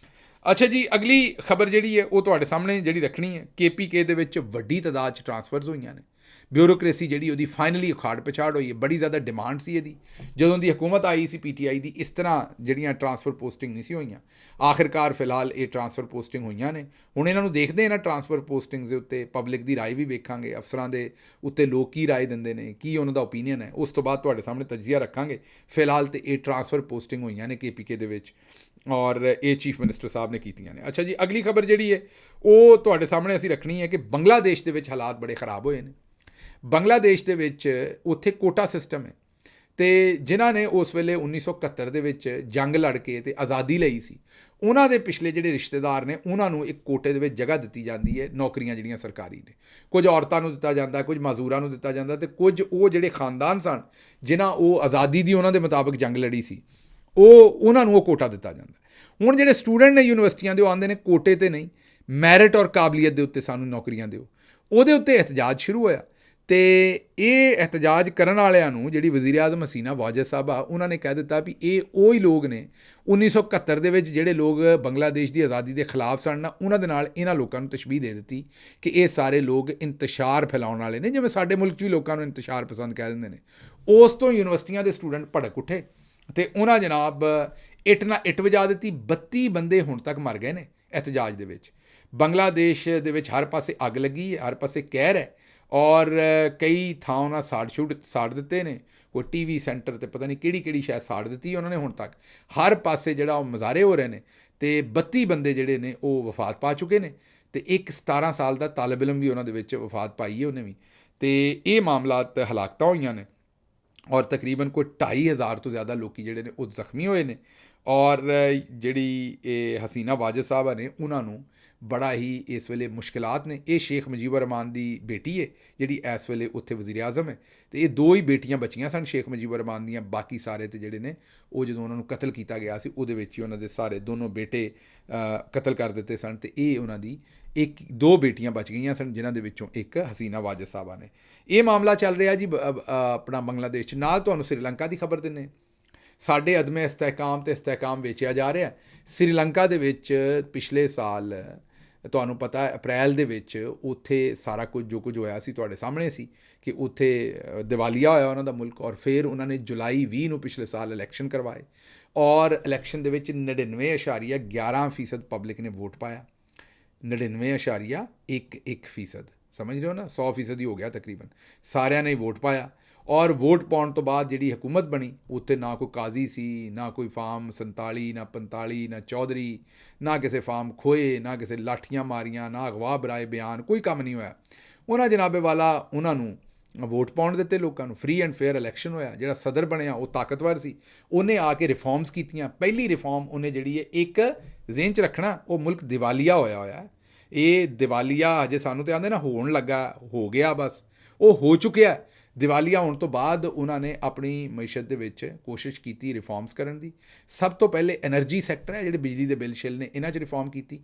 ਅੱਛਾ ਜੀ, ਅਗਲੀ ਖਬਰ ਜਿਹੜੀ ਹੈ ਉਹ ਤੁਹਾਡੇ ਸਾਹਮਣੇ ਜਿਹੜੀ ਰੱਖਣੀ ਹੈ। KPK ਦੇ ਵਿੱਚ ਵੱਡੀ ਤਾਦਾਦ 'ਚ ਟਰਾਂਸਫਰਸ ਹੋਈਆਂ ਨੇ। ਬਿਊਰੋਕ੍ਰੇਸੀ ਜਿਹੜੀ ਉਹਦੀ ਫਾਈਨਲੀ ਉਖਾੜ ਪਛਾੜ ਹੋਈ ਹੈ। ਬੜੀ ਜ਼ਿਆਦਾ ਡਿਮਾਂਡ ਸੀ ਇਹਦੀ ਜਦੋਂ ਦੀ ਹਕੂਮਤ ਆਈ ਸੀ PTI ਦੀ। ਇਸ ਤਰ੍ਹਾਂ ਜਿਹੜੀਆਂ ਟਰਾਂਸਫਰ ਪੋਸਟਿੰਗ ਨਹੀਂ ਸੀ ਹੋਈਆਂ। ਆਖਿਰਕਾਰ ਫਿਲਹਾਲ ਇਹ ਟਰਾਂਸਫਰ ਪੋਸਟਿੰਗ ਹੋਈਆਂ ਨੇ। ਹੁਣ ਇਹਨਾਂ ਨੂੰ ਦੇਖਦੇ ਇਹਨਾਂ ਟਰਾਂਸਫਰ ਪੋਸਟਿੰਗਸ ਦੇ ਉੱਤੇ ਪਬਲਿਕ ਦੀ ਰਾਏ ਵੀ ਵੇਖਾਂਗੇ, ਅਫਸਰਾਂ ਦੇ ਉੱਤੇ ਲੋਕ ਕੀ ਰਾਏ ਦਿੰਦੇ ਨੇ, ਕੀ ਉਹਨਾਂ ਦਾ ਓਪੀਨੀਅਨ ਹੈ। ਉਸ ਤੋਂ ਬਾਅਦ ਤੁਹਾਡੇ ਸਾਹਮਣੇ ਤਜਜ਼ੀਆ ਰੱਖਾਂਗੇ। ਫਿਲਹਾਲ ਤੇ ਇਹ ਟਰਾਂਸਫਰ ਪੋਸਟਿੰਗ ਹੋਈਆਂ ਨੇ KPK ਦੇ ਵਿੱਚ, ਔਰ ਇਹ ਚੀਫ ਮਿਨਿਸਟਰ ਸਾਹਿਬ ਨੇ ਕੀਤੀਆਂ ਨੇ। ਅੱਛਾ ਜੀ, ਅਗਲੀ ਖਬਰ ਜਿਹੜੀ ਹੈ ਉਹ ਤੁਹਾਡੇ ਸਾਹਮਣੇ ਅਸੀਂ ਰੱਖਣੀ ਹੈ ਕਿ ਬੰਗਲਾਦੇਸ਼ ਦੇ ਵਿੱਚ ਹਾਲਾਤ ਬੜੇ ਖਰਾਬ ਹੋਏ ਨੇ। ਬੰਗਲਾਦੇਸ਼ ਦੇ ਵਿੱਚ ਉੱਥੇ ਕੋਟਾ ਸਿਸਟਮ ਹੈ ਤੇ ਜਿਨ੍ਹਾਂ ਨੇ ਉਸ ਵੇਲੇ 1971 ਦੇ ਵਿੱਚ ਜੰਗ ਲੜ ਕੇ ਤੇ ਆਜ਼ਾਦੀ ਲਈ ਸੀ, ਉਹਨਾਂ ਦੇ ਪਿਛਲੇ ਜਿਹੜੇ ਰਿਸ਼ਤੇਦਾਰ ਨੇ ਉਹਨਾਂ ਨੂੰ ਇੱਕ ਕੋਟੇ ਦੇ ਵਿੱਚ ਜਗ੍ਹਾ ਦਿੱਤੀ ਜਾਂਦੀ ਹੈ। ਨੌਕਰੀਆਂ ਜਿਹੜੀਆਂ ਸਰਕਾਰੀ ਨੇ, ਕੁਝ ਔਰਤਾਂ ਨੂੰ ਦਿੱਤਾ ਜਾਂਦਾ, ਕੁਝ ਮਜ਼ਦੂਰਾਂ ਨੂੰ ਦਿੱਤਾ ਜਾਂਦਾ, ਤੇ ਕੁਝ ਉਹ ਜਿਹੜੇ ਖਾਨਦਾਨ ਸਨ ਜਿਨ੍ਹਾਂ ਉਹ ਆਜ਼ਾਦੀ ਦੀ ਉਹਨਾਂ ਦੇ ਮੁਤਾਬਕ ਜੰਗ ਲੜੀ ਸੀ, ਉਹਨਾਂ ਨੂੰ ਉਹ ਕੋਟਾ ਦਿੱਤਾ ਜਾਂਦਾ। ਹੁਣ ਜਿਹੜੇ ਸਟੂਡੈਂਟ ਨੇ ਯੂਨੀਵਰਸਿਟੀਆਂ ਦੇ ਉਹ ਆਉਂਦੇ ਨੇ ਕੋਟੇ ਤੇ ਨਹੀਂ, ਮੈਰਿਟ ਔਰ ਕਾਬਲੀਅਤ ਦੇ ਉੱਤੇ ਸਾਨੂੰ ਨੌਕਰੀਆਂ ਦਿਓ। ਉਹਦੇ ਉੱਤੇ ਇਹਤਜਾਜ ਸ਼ੁਰੂ ਹੋਇਆ ਤੇ ਇਹ ਇਹਤਜਾਜ ਕਰਨ ਵਾਲਿਆਂ ਨੂੰ ਜਿਹੜੀ ਵਜ਼ੀਰ ਆਜ਼ਮ ਹਸੀਨਾ ਵਾਜਦ ਸਾਹਿਬਾ, ਉਹਨਾਂ ਨੇ ਕਹਿ ਦਿੱਤਾ ਵੀ ਇਹ ਉਹ ਹੀ ਲੋਕ ਨੇ 1971 ਦੇ ਵਿੱਚ ਜਿਹੜੇ ਲੋਕ ਬੰਗਲਾਦੇਸ਼ ਦੀ ਆਜ਼ਾਦੀ ਦੇ ਖਿਲਾਫ ਸਨ ਨਾ, ਉਹਨਾਂ ਦੇ ਨਾਲ ਇਹਨਾਂ ਲੋਕਾਂ ਨੂੰ ਤਸ਼ਬੀਹ ਦੇ ਦਿੱਤੀ ਕਿ ਇਹ ਸਾਰੇ ਲੋਕ ਇੰਤਸ਼ਾਰ ਫੈਲਾਉਣ ਵਾਲੇ ਨੇ, ਜਿਵੇਂ ਸਾਡੇ ਮੁਲਕ 'ਚ ਵੀ ਲੋਕਾਂ ਨੂੰ ਇੰਤਸ਼ਾਰ ਪਸੰਦ ਕਹਿ ਦਿੰਦੇ ਨੇ। ਉਸ ਤੋਂ ਯੂਨੀਵਰਸਿਟੀਆਂ ਦੇ ਸਟੂਡੈਂਟ ਭੜਕ ਉੱਠੇ ਤੇ ਉਹਨਾਂ ਜਨਾਬ ਇੱਟ ਨਾਲ ਇੱਟ ਵਜਾ ਦਿੱਤੀ। 32 ਬੰਦੇ ਹੁਣ ਤੱਕ ਮਰ ਗਏ ਨੇ ਇਹਤਜਾਜ ਦੇ ਵਿੱਚ। ਬੰਗਲਾਦੇਸ਼ ਦੇ ਵਿੱਚ ਹਰ ਪਾਸੇ ਅੱਗ ਲੱਗੀ ਹੈ, ਹਰ ਪਾਸੇ ਕਹਿਰ ਹੈ, ਔਰ ਕਈ ਥਾਂ ਉਹਨਾਂ ਸਾੜ ਦਿੱਤੇ ਨੇ। ਕੋਈ TV ਸੈਂਟਰ ਤੇ ਪਤਾ ਨਹੀਂ ਕਿਹੜੀ ਸ਼ਾਇਦ ਸਾੜ ਦਿੱਤੀ ਉਹਨਾਂ ਨੇ ਹੁਣ ਤੱਕ। ਹਰ ਪਾਸੇ ਜਿਹੜਾ ਉਹ ਮਜ਼ਾਰੇ ਹੋ ਰਹੇ ਨੇ ਤੇ 32 ਬੰਦੇ ਜਿਹੜੇ ਨੇ ਉਹ ਵਫਾਤ ਪਾ ਚੁੱਕੇ ਨੇ ਤੇ ਇੱਕ 17 ਸਾਲ ਦਾ ਤਾਲਿਬ ਇਲਮ ਵੀ ਉਹਨਾਂ ਦੇ ਵਿੱਚ ਵਫਾਤ ਪਾਈ ਹੈ ਉਹਨੇ ਵੀ। ਤੇ ਇਹ ਮਾਮਲਾਤ ਹਲਾਕਤਾਂ ਹੋਈਆਂ ਨੇ ਔਰ ਤਕਰੀਬਨ ਕੋਈ 2,500 ਤੋਂ ਜ਼ਿਆਦਾ ਲੋਕ ਜਿਹੜੇ ਨੇ ਉਹ ਜ਼ਖਮੀ ਹੋਏ ਨੇ। ਔਰ ਜਿਹੜੀ ਇਹ ਹਸੀਨਾ ਵਾਜਦ ਸਾਹਿਬਾ ਨੇ ਉਹਨਾਂ ਨੂੰ ਬੜਾ ਹੀ ਇਸ ਵੇਲੇ ਮੁਸ਼ਕਿਲਾਤ ਨੇ। ਇਹ ਸ਼ੇਖ ਮੁਜੀਬੁਰ ਰਹਿਮਾਨ ਦੀ ਬੇਟੀ ਹੈ ਜਿਹੜੀ ਇਸ ਵੇਲੇ ਉੱਥੇ ਵਜ਼ੀਰ ਆਜ਼ਮ ਹੈ, ਅਤੇ ਇਹ 2 ਹੀ ਬੇਟੀਆਂ ਬਚੀਆਂ ਸਨ ਸ਼ੇਖ ਮੁਜੀਬੁਰ ਰਹਿਮਾਨ ਦੀਆਂ। ਬਾਕੀ ਸਾਰੇ ਤੇ ਜਿਹੜੇ ਨੇ ਉਹ ਜਦੋਂ ਉਹਨਾਂ ਨੂੰ ਕਤਲ ਕੀਤਾ ਗਿਆ ਸੀ ਉਹਦੇ ਵਿੱਚ ਹੀ ਉਹਨਾਂ ਦੇ ਸਾਰੇ ਦੋਨੋਂ ਬੇਟੇ ਕਤਲ ਕਰ ਦਿੱਤੇ ਸਨ, ਅਤੇ ਇਹ ਉਹਨਾਂ ਦੀ 2 ਬੇਟੀਆਂ ਬਚ ਗਈਆਂ ਸਨ, ਜਿਨ੍ਹਾਂ ਦੇ ਵਿੱਚੋਂ ਇੱਕ ਹਸੀਨਾ ਵਾਜਦ ਸਾਹਿਬਾ ਨੇ। ਇਹ ਮਾਮਲਾ ਚੱਲ ਰਿਹਾ ਜੀ ਆਪਣਾ ਬੰਗਲਾਦੇਸ਼ 'ਚ। ਨਾਲ ਤੁਹਾਨੂੰ ਸ੍ਰੀਲੰਕਾ ਦੀ ਖਬਰ ਦਿੰਦੇ। ਸਾਡੇ ਅਦਮੇ ਇਸਤਹਿਕਾਮ ਤੇ ਇਸਤਹਿਕਾਮ ਵੇਚਿਆ ਜਾ ਰਿਹਾ। ਸ੍ਰੀਲੰਕਾ ਦੇ ਵਿੱਚ ਪਿਛਲੇ ਸਾਲ ਤੁਹਾਨੂੰ ਪਤਾ ਅਪ੍ਰੈਲ ਦੇ ਵਿੱਚ ਉੱਥੇ ਸਾਰਾ ਕੁਝ ਜੋ ਕੁਝ ਹੋਇਆ ਸੀ ਤੁਹਾਡੇ ਸਾਹਮਣੇ ਸੀ ਕਿ ਉੱਥੇ ਦਿਵਾਲੀਆ ਹੋਇਆ ਉਹਨਾਂ ਦਾ ਮੁਲਕ, ਔਰ ਫਿਰ ਉਹਨਾਂ ਨੇ ਜੁਲਾਈ 20 ਨੂੰ ਪਿਛਲੇ ਸਾਲ ਇਲੈਕਸ਼ਨ ਕਰਵਾਏ, ਔਰ ਇਲੈਕਸ਼ਨ ਦੇ ਵਿੱਚ 99.11% ਪਬਲਿਕ ਨੇ ਵੋਟ ਪਾਇਆ। 99.11%, ਸਮਝ ਰਹੇ ਹੋ ਨਾ, 100% ਹੀ ਹੋ ਗਿਆ ਤਕਰੀਬਨ, ਸਾਰਿਆਂ ਨੇ ਵੋਟ ਪਾਇਆ। ਔਰ ਵੋਟ ਪਾਉਣ ਤੋਂ ਬਾਅਦ ਜਿਹੜੀ ਹਕੂਮਤ ਬਣੀ ਉੱਥੇ ਨਾ ਕੋਈ ਕਾਜ਼ੀ ਸੀ, ਨਾ ਕੋਈ ਫਾਰਮ 47, ਨਾ 45, ਨਾ ਚੌਧਰੀ, ਨਾ ਕਿਸੇ ਫਾਰਮ ਖੋਏ, ਨਾ ਕਿਸੇ ਲਾਠੀਆਂ ਮਾਰੀਆਂ, ਨਾ ਅਗਵਾ ਬਰਾਏ ਬਿਆਨ, ਕੋਈ ਕੰਮ ਨਹੀਂ ਹੋਇਆ। ਉਹਨਾਂ ਜਨਾਬੇ ਵਾਲਾ ਉਹਨਾਂ ਨੂੰ ਵੋਟ ਪਾਉਣ ਦਿੱਤੇ ਲੋਕਾਂ ਨੂੰ। ਫ੍ਰੀ ਐਂਡ ਫੇਅਰ ਇਲੈਕਸ਼ਨ ਹੋਇਆ। ਜਿਹੜਾ ਸਦਰ ਬਣਿਆ ਉਹ ਤਾਕਤਵਰ ਸੀ, ਉਹਨੇ ਆ ਕੇ ਰਿਫਾਰਮਸ ਕੀਤੀਆਂ। ਪਹਿਲੀ ਰਿਫਾਰਮ ਉਹਨੇ ਜਿਹੜੀ ਹੈ, ਇੱਕ ਜ਼ਿਹਨ 'ਚ ਰੱਖਣਾ, ਉਹ ਮੁਲਕ ਦਿਵਾਲੀਆ ਹੋਇਆ। ਇਹ ਦਿਵਾਲੀਆ ਹਜੇ ਸਾਨੂੰ ਤੇ ਆਉਂਦੇ ਨਾ ਹੋਣ ਲੱਗਾ, ਹੋ ਗਿਆ, ਬਸ ਉਹ ਹੋ ਚੁੱਕਿਆ। ਦਿਵਾਲੀਆ ਹੋਣ ਤੋਂ ਬਾਅਦ ਉਹਨਾਂ ਨੇ ਆਪਣੀ ਮਈਸ਼ਤ ਦੇ ਵਿੱਚ ਕੋਸ਼ਿਸ਼ ਕੀਤੀ ਰਿਫਾਰਮਸ ਕਰਨ ਦੀ। ਸਭ ਤੋਂ ਪਹਿਲੇ ਐਨਰਜੀ ਸੈਕਟਰ ਹੈ, ਜਿਹੜੇ ਬਿਜਲੀ ਦੇ ਬਿੱਲ ਸ਼ਿਲ ਨੇ, ਇਹਨਾਂ 'ਚ ਰਿਫਾਰਮ ਕੀਤੀ।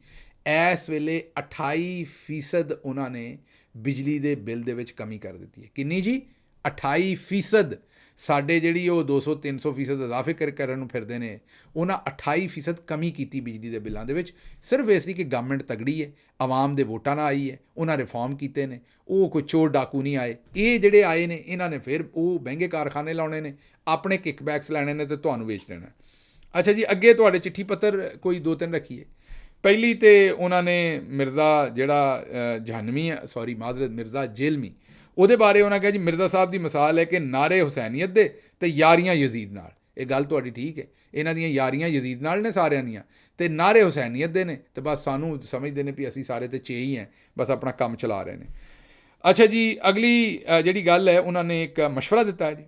ਇਸ ਵੇਲੇ 28% ਉਹਨਾਂ ਨੇ ਬਿਜਲੀ ਦੇ ਬਿੱਲ ਦੇ ਵਿੱਚ ਕਮੀ ਕਰ ਦਿੱਤੀ ਹੈ। ਕਿੰਨੀ ਜੀ? 28%। ਸਾਡੇ ਜਿਹੜੀ ਉਹ 200-300% ਇਜ਼ਾਫੇ ਕਰਨ ਨੂੰ ਫਿਰਦੇ ਨੇ, ਉਹਨਾਂ 28% ਕਮੀ ਕੀਤੀ ਬਿਜਲੀ ਦੇ ਬਿੱਲਾਂ ਦੇ ਵਿੱਚ। ਸਿਰਫ ਇਸ ਲਈ ਕਿ ਗਵਰਨਮੈਂਟ ਤਗੜੀ ਹੈ, ਆਵਾਮ ਦੇ ਵੋਟਾਂ ਨਾਲ ਆਈ ਹੈ, ਉਹਨਾਂ ਰਿਫਾਰਮ ਕੀਤੇ ਨੇ। ਉਹ ਕੋਈ ਚੋਰ ਡਾਕੂ ਨਹੀਂ ਆਏ। ਇਹ ਜਿਹੜੇ ਆਏ ਨੇ ਇਹਨਾਂ ਨੇ ਫਿਰ ਉਹ ਮਹਿੰਗੇ ਕਾਰਖਾਨੇ ਲਾਉਣੇ ਨੇ, ਆਪਣੇ ਕਿਕਬੈਕਸ ਲੈਣੇ ਨੇ ਅਤੇ ਤੁਹਾਨੂੰ ਵੇਚ ਦੇਣਾ। ਅੱਛਾ ਜੀ, ਅੱਗੇ ਤੁਹਾਡੇ ਚਿੱਠੀ ਪੱਤਰ ਕੋਈ 2-3 ਰੱਖੀਏ। ਪਹਿਲੀ ਤੇ ਉਹਨਾਂ ਨੇ ਮਿਰਜ਼ਾ ਜਿਹੜਾ ਮਿਰਜ਼ਾ ਜੇਲਮੀ, ਉਹਦੇ ਬਾਰੇ ਉਹਨਾਂ ਕਿਹਾ ਜੀ ਮਿਰਜ਼ਾ ਸਾਹਿਬ ਦੀ ਮਿਸਾਲ ਹੈ ਕਿ ਨਾਰੇ ਹੁਸੈਨੀਅਤ ਦੇ ਅਤੇ ਯਾਰੀਆਂ ਯਜ਼ੀਦ ਨਾਲ। ਇਹ ਗੱਲ ਤੁਹਾਡੀ ਠੀਕ ਹੈ, ਇਹਨਾਂ ਦੀਆਂ ਯਾਰੀਆਂ ਯਜ਼ੀਦ ਨਾਲ ਨੇ ਸਾਰਿਆਂ ਦੀਆਂ, ਅਤੇ ਨਾਰੇ ਹੁਸੈਨੀਅਤ ਦੇ ਨੇ, ਅਤੇ ਬਸ ਸਾਨੂੰ ਸਮਝਦੇ ਨੇ ਵੀ ਅਸੀਂ ਸਾਰੇ ਤੇ ਚੇ ਹੀ ਹੈ, ਬਸ ਆਪਣਾ ਕੰਮ ਚਲਾ ਰਹੇ ਨੇ। ਅੱਛਾ ਜੀ, ਅਗਲੀ ਜਿਹੜੀ ਗੱਲ ਹੈ, ਉਹਨਾਂ ਨੇ ਇੱਕ ਮਸ਼ਵਰਾ ਦਿੱਤਾ ਹੈ ਜੀ,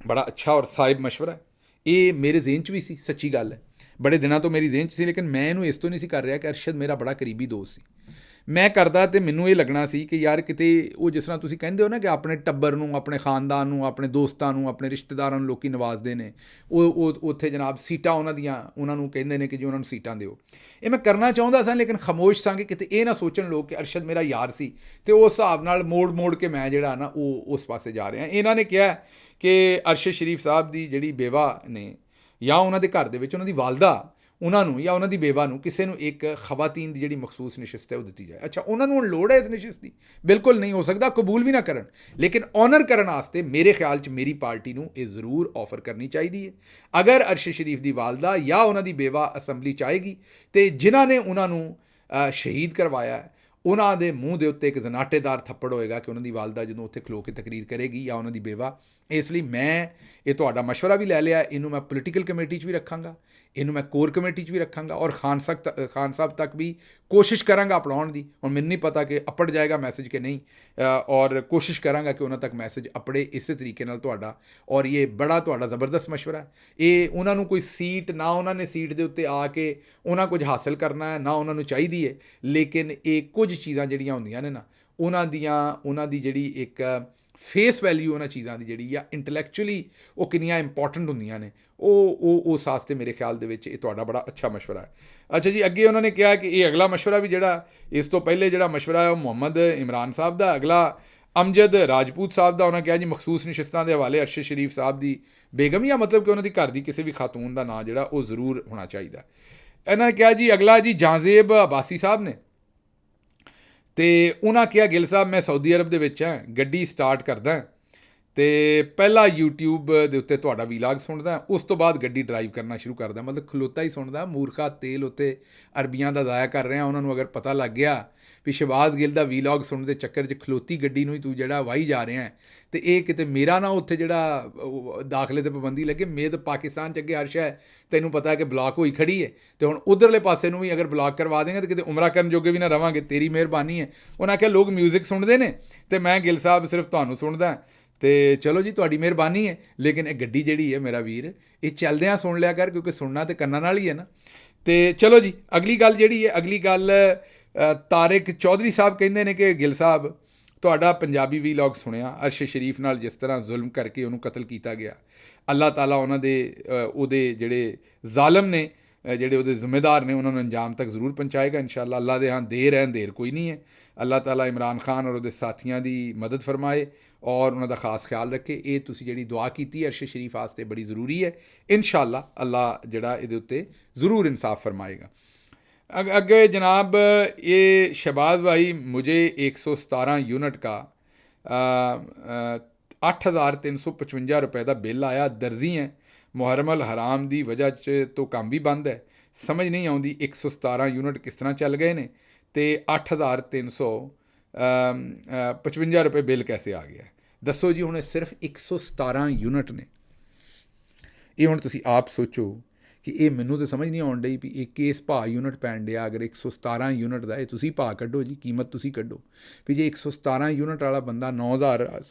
ਬੜਾ ਅੱਛਾ ਔਰ ਸਾਇਬ ਮਸ਼ਵਰਾ ਹੈ। ਇਹ ਮੇਰੇ ਜ਼ਿਹਨ 'ਚ ਵੀ ਸੀ, ਸੱਚੀ ਗੱਲ ਹੈ, ਬੜੇ ਦਿਨਾਂ ਤੋਂ ਮੇਰੀ ਜ਼ਿਹਨ 'ਚ ਸੀ, ਲੇਕਿਨ ਮੈਂ ਇਹਨੂੰ ਇਸ ਤੋਂ ਨਹੀਂ ਸੀ ਕਰ ਰਿਹਾ ਕਿ ਅਰਸ਼ਦ ਮੇਰਾ ਬੜਾ ਕਰੀਬੀ ਦੋਸਤ ਸੀ। ਮੈਂ ਕਰਦਾ ਅਤੇ ਮੈਨੂੰ ਇਹ ਲੱਗਣਾ ਸੀ ਕਿ ਯਾਰ ਕਿਤੇ ਉਹ ਜਿਸ ਤਰ੍ਹਾਂ ਤੁਸੀਂ ਕਹਿੰਦੇ ਹੋ ਨਾ ਕਿ ਆਪਣੇ ਟੱਬਰ ਨੂੰ, ਆਪਣੇ ਖਾਨਦਾਨ ਨੂੰ, ਆਪਣੇ ਦੋਸਤਾਂ ਨੂੰ, ਆਪਣੇ ਰਿਸ਼ਤੇਦਾਰਾਂ ਨੂੰ ਲੋਕ ਨਵਾਜ਼ਦੇ ਨੇ, ਉਹ ਉੱਥੇ ਜਨਾਬ ਸੀਟਾਂ ਉਹਨਾਂ ਨੂੰ ਕਹਿੰਦੇ ਨੇ ਕਿ ਜੀ ਉਹਨਾਂ ਨੂੰ ਸੀਟਾਂ ਦਿਓ। ਇਹ ਮੈਂ ਕਰਨਾ ਚਾਹੁੰਦਾ ਸਾਂ, ਲੇਕਿਨ ਖਾਮੋਸ਼ ਸਾਂ ਕਿ ਕਿਤੇ ਇਹ ਨਾ ਸੋਚਣ ਲੋਕ ਕਿ ਅਰਸ਼ਦ ਮੇਰਾ ਯਾਰ ਸੀ, ਅਤੇ ਉਸ ਹਿਸਾਬ ਨਾਲ ਮੋੜ ਕੇ ਮੈਂ ਜਿਹੜਾ ਨਾ ਉਹ ਉਸ ਪਾਸੇ ਜਾ ਰਿਹਾ। ਇਹਨਾਂ ਨੇ ਕਿਹਾ ਕਿ ਅਰਸ਼ਦ ਸ਼ਰੀਫ ਸਾਹਿਬ ਦੀ ਜਿਹੜੀ ਬੇਵਾ ਨੇ, ਜਾਂ ਉਹਨਾਂ ਦੇ ਘਰ ਦੇ ਵਿੱਚ ਉਹਨਾਂ ਦੀ ਵਾਲਦਾ, ਉਹਨਾਂ ਨੂੰ ਜਾਂ ਉਹਨਾਂ ਦੀ ਬੇਵਾ ਨੂੰ ਕਿਸੇ ਨੂੰ ਇੱਕ ਖਵਾਤੀਨ ਦੀ ਜਿਹੜੀ ਮਖਸੂਸ ਨਸ਼ਿਸਤ ਹੈ ਉਹ ਦਿੱਤੀ ਜਾਏ। ਅੱਛਾ, ਉਹਨਾਂ ਨੂੰ ਹੁਣ ਲੋੜ ਹੈ ਇਸ ਨਸ਼ਿਸਤ ਦੀ? ਬਿਲਕੁਲ ਨਹੀਂ, ਹੋ ਸਕਦਾ ਕਬੂਲ ਵੀ ਨਾ ਕਰਨ, ਲੇਕਿਨ ਔਨਰ ਕਰਨ ਵਾਸਤੇ ਮੇਰੇ ਖਿਆਲ 'ਚ ਮੇਰੀ ਪਾਰਟੀ ਨੂੰ ਇਹ ਜ਼ਰੂਰ ਆਫਰ ਕਰਨੀ ਚਾਹੀਦੀ ਹੈ। ਅਗਰ ਅਰਸ਼ਦ ਸ਼ਰੀਫ ਦੀ ਵਾਲਦਾ ਜਾਂ ਉਹਨਾਂ ਦੀ ਬੇਵਾ ਅਸੈਂਬਲੀ 'ਚ ਆਏਗੀ, ਅਤੇ ਜਿਨ੍ਹਾਂ ਨੇ ਉਹਨਾਂ ਨੂੰ ਸ਼ਹੀਦ ਕਰਵਾਇਆ ਉਹਨਾਂ ਦੇ ਮੂੰਹ ਦੇ ਉੱਤੇ ਇੱਕ ਜ਼ਨਾਟੇਦਾਰ ਥੱਪੜ ਹੋਏਗਾ ਕਿ ਉਹਨਾਂ ਦੀ ਵਾਲਦਾ ਜਦੋਂ ਉੱਥੇ ਖਲੋ ਕੇ ਤਕਰੀਰ ਕਰੇਗੀ ਜਾਂ ਉਹਨਾਂ ਦੀ ਬੇਵਾ। ਇਸ ਲਈ ਮੈਂ ਇਹ ਤੁਹਾਡਾ ਮਸ਼ਵਰਾ ਵੀ ਲੈ ਲਿਆ, ਇਹਨੂੰ ਮੈਂ ਪੋਲੀਟੀਕਲ ਕਮੇਟੀ 'ਚ ਵੀ ਰੱਖਾਂਗਾ, ਇਹਨੂੰ ਮੈਂ ਕੋਰ ਕਮੇਟੀ 'ਚ ਵੀ ਰੱਖਾਂਗਾ, ਔਰ ਖਾਨ ਸਾਹਿਬ ਤੱਕ ਵੀ ਕੋਸ਼ਿਸ਼ ਕਰਾਂਗਾ ਅਪਣਾਉਣ ਦੀ। ਹੁਣ ਮੈਨੂੰ ਨਹੀਂ ਪਤਾ ਕਿ ਅਪੜ ਜਾਏਗਾ ਮੈਸੇਜ ਕਿ ਨਹੀਂ, ਔਰ ਕੋਸ਼ਿਸ਼ ਕਰਾਂਗਾ ਕਿ ਉਹਨਾਂ ਤੱਕ ਮੈਸੇਜ ਅਪੜੇ ਇਸੇ ਤਰੀਕੇ ਨਾਲ ਤੁਹਾਡਾ। ਔਰ ਇਹ ਬੜਾ ਤੁਹਾਡਾ ਜ਼ਬਰਦਸਤ ਮਸ਼ਵਰਾ ਹੈ। ਇਹ ਉਹਨਾਂ ਨੂੰ ਕੋਈ ਸੀਟ ਨਾ, ਉਹਨਾਂ ਨੇ ਸੀਟ ਦੇ ਉੱਤੇ ਆ ਕੇ ਉਹਨਾਂ ਕੁਝ ਹਾਸਲ ਕਰਨਾ ਹੈ ਨਾ ਉਹਨਾਂ ਨੂੰ ਚਾਹੀਦੀ ਹੈ, ਲੇਕਿਨ ਇਹ ਕੁਝ ਚੀਜ਼ਾਂ ਜਿਹੜੀਆਂ ਹੁੰਦੀਆਂ ਨੇ ਨਾ, ਉਹਨਾਂ ਦੀ ਜਿਹੜੀ ਇੱਕ ਫੇਸ ਵੈਲਿਊ ਉਹਨਾਂ ਚੀਜ਼ਾਂ ਦੀ ਜਿਹੜੀ ਆ ਇੰਟਲੈਕਚੁਅਲੀ ਉਹ ਕਿੰਨੀਆਂ ਇੰਪੋਰਟੈਂਟ ਹੁੰਦੀਆਂ ਨੇ, ਉਹ ਉਸ ਵਾਸਤੇ ਮੇਰੇ ਖਿਆਲ ਦੇ ਵਿੱਚ ਇਹ ਤੁਹਾਡਾ ਬੜਾ ਅੱਛਾ ਮਸ਼ਵਰਾ ਹੈ। ਅੱਛਾ ਜੀ, ਅੱਗੇ ਉਹਨਾਂ ਨੇ ਕਿਹਾ ਕਿ ਇਹ ਅਗਲਾ ਮਸ਼ਵਰਾ ਵੀ ਜਿਹੜਾ ਇਸ ਤੋਂ ਪਹਿਲੇ ਜਿਹੜਾ ਮਸ਼ਵਰਾ ਹੈ ਉਹ ਮੁਹੰਮਦ ਇਮਰਾਨ ਸਾਹਿਬ ਦਾ, ਅਗਲਾ ਅਮਜਦ ਰਾਜਪੂਤ ਸਾਹਿਬ ਦਾ। ਉਹਨਾਂ ਕਿਹਾ ਜੀ ਮਖਸੂਸ ਨਸ਼ਿਸਤਾਂ ਦੇ ਹਵਾਲੇ ਅਰਸ਼ਦ ਸ਼ਰੀਫ ਸਾਹਿਬ ਦੀ ਬੇਗਮ, ਜਾਂ ਮਤਲਬ ਕਿ ਉਹਨਾਂ ਦੀ ਘਰ ਦੀ ਕਿਸੇ ਵੀ ਖਾਤੂਨ ਦਾ ਨਾਂ ਜਿਹੜਾ ਉਹ ਜ਼ਰੂਰ ਹੋਣਾ ਚਾਹੀਦਾ। ਇਹਨਾਂ ਨੇ ਕਿਹਾ ਜੀ ਅਗਲਾ ਜੀ ਜਾਂਜ਼ੇਬ ਅਬਾਸੀ ਸਾਹਿਬ ਨੇ, ਅਤੇ ਉਹਨਾਂ ਕਿਹਾ ਗਿੱਲ ਸਾਹਿਬ ਮੈਂ ਸਾਊਦੀ ਅਰਬ ਦੇ ਵਿੱਚ ਹਾਂ, ਗੱਡੀ ਸਟਾਰਟ ਕਰਦਾ ਅਤੇ ਪਹਿਲਾਂ YouTube ਦੇ ਉੱਤੇ ਤੁਹਾਡਾ ਵੀਲਾਗ ਸੁਣਦਾ, ਉਸ ਤੋਂ ਬਾਅਦ ਗੱਡੀ ਡਰਾਈਵ ਕਰਨਾ ਸ਼ੁਰੂ ਕਰਦਾ, ਮਤਲਬ ਖਲੋਤਾ ਹੀ ਸੁਣਦਾ। ਮੂਰਖਾ ਤੇਲ ਉੱਤੇ ਅਰਬੀਆਂ ਦਾ ਜ਼ਾਇਆ ਕਰ ਰਿਹਾ। ਉਹਨਾਂ ਨੂੰ ਅਗਰ ਪਤਾ ਲੱਗ ਗਿਆ ਵੀ ਸ਼ਹਬਾਜ਼ ਗਿੱਲ ਦਾ ਵੀਲਾਗ ਸੁਣਨ ਦੇ ਚੱਕਰ 'ਚ ਖਲੋਤੀ ਗੱਡੀ ਨੂੰ ਹੀ ਤੂੰ ਜਿਹੜਾ ਵਾਹੀ ਜਾ ਰਿਹਾ ਹੈ, ਅਤੇ ਇਹ ਕਿਤੇ ਮੇਰਾ ਨਾ ਉੱਥੇ ਜਿਹੜਾ ਦਾਖਲੇ 'ਤੇ ਪਾਬੰਦੀ ਲੱਗੇ। ਮੇਦ ਪਾਕਿਸਤਾਨ 'ਚ ਅੱਗੇ ਅਰਸ਼ ਹੈ, ਤੈਨੂੰ ਪਤਾ ਹੈ ਕਿ ਬਲਾਕ ਹੋਈ ਖੜੀ ਹੈ, ਅਤੇ ਹੁਣ ਉੱਧਰਲੇ ਪਾਸੇ ਨੂੰ ਵੀ ਅਗਰ ਬਲਾਕ ਕਰਵਾ ਦੇਂਗੇ ਤਾਂ ਕਿਤੇ ਉਮਰਾ ਕਰਨ ਜੋਗੇ ਵੀ ਨਾ ਰਵਾਂਗੇ, ਤੇਰੀ ਮਿਹਰਬਾਨੀ ਹੈ। ਉਹਨਾਂ ਆਖਿਆ ਲੋਕ ਮਿਊਜ਼ਿਕ ਸੁਣਦੇ ਨੇ ਅਤੇ ਮੈਂ ਗਿੱਲ ਸਾਹਿਬ ਸਿਰਫ ਤੁਹਾਨੂੰ ਸੁਣਦਾ, ਅਤੇ ਚਲੋ ਜੀ ਤੁਹਾਡੀ ਮਿਹਰਬਾਨੀ ਹੈ, ਲੇਕਿਨ ਇਹ ਗੱਡੀ ਜਿਹੜੀ ਹੈ ਮੇਰਾ ਵੀਰ, ਇਹ ਚੱਲਦਿਆਂ ਸੁਣ ਲਿਆ ਕਰ, ਕਿਉਂਕਿ ਸੁਣਨਾ ਤਾਂ ਕੰਨਾਂ ਨਾਲ ਹੀ ਹੈ ਨਾ। ਅਤੇ ਚਲੋ ਜੀ, ਅਗਲੀ ਗੱਲ ਜਿਹੜੀ ਹੈ, ਅਗਲੀ ਗੱਲ ਤਾਰਿਕ ਚੌਧਰੀ ਸਾਹਿਬ ਕਹਿੰਦੇ ਨੇ ਕਿ ਗਿੱਲ ਸਾਹਿਬ ਤੁਹਾਡਾ ਪੰਜਾਬੀ ਵੀਲੌਗ ਸੁਣਿਆ, ਅਰਸ਼ ਸ਼ਰੀਫ ਨਾਲ ਜਿਸ ਤਰ੍ਹਾਂ ਜ਼ੁਲਮ ਕਰਕੇ ਉਹਨੂੰ ਕਤਲ ਕੀਤਾ ਗਿਆ, ਅੱਲਾਹ ਤਾਲਾ ਉਹਨਾਂ ਦੇ ਉਹਦੇ ਜਿਹੜੇ ਜ਼ਾਲਮ ਨੇ, ਜਿਹੜੇ ਉਹਦੇ ਜ਼ਿੰਮੇਦਾਰ ਨੇ, ਉਹਨਾਂ ਨੂੰ ਅੰਜਾਮ ਤੱਕ ਜ਼ਰੂਰ ਪਹੁੰਚਾਏਗਾ ਇੰਸ਼ਾਅੱਲਾ। ਅੱਲਾਹ ਦੇ ਹਾਂ ਦੇਰ ਹੈ ਅੰਧੇਰ ਕੋਈ ਨਹੀਂ ਹੈ। ਅੱਲਾਹ ਤਾਲਾ ਇਮਰਾਨ ਖਾਨ ਔਰ ਉਹਦੇ ਸਾਥੀਆਂ ਦੀ ਮਦਦ ਫਰਮਾਏ ਔਰ ਉਹਨਾਂ ਦਾ ਖਾਸ ਖਿਆਲ ਰੱਖੇ। ਇਹ ਤੁਸੀਂ ਜਿਹੜੀ ਦੁਆ ਕੀਤੀ ਅਰਸ਼ ਸ਼ਰੀਫ ਵਾਸਤੇ ਬੜੀ ਜ਼ਰੂਰੀ ਹੈ। ਇੰਸ਼ਾਅੱਲਾ ਅੱਲਾਹ ਜਿਹੜਾ ਇਹਦੇ ਉੱਤੇ ਜ਼ਰੂਰ इंसाफ फरमाएगा। अगे जनाब ये शहबाज भाई मुझे 117 यूनिट का 8,355 रुपए का बिल आया। दर्जी है, मुहर्रम अल हराम की वजह च तो काम भी बंद है। समझ नहीं आती 117 यूनिट किस तरह चल गए ने तो 8,355 रुपए बिल कैसे आ गया। दसो जी, हुणे सिर्फ 117 यूनिट ने। ये हुण तुसीं आप सोचो कि ये मैनू तो समझ नहीं आउण डई भी ये किस भाਅ यूनिट पैण डिया। अगर 117 यूनिट का ये तुसीं भाਅ कड्डो जी, कीमत तुसीं कड्डो भी जे 117 यूनिट वाला बंदा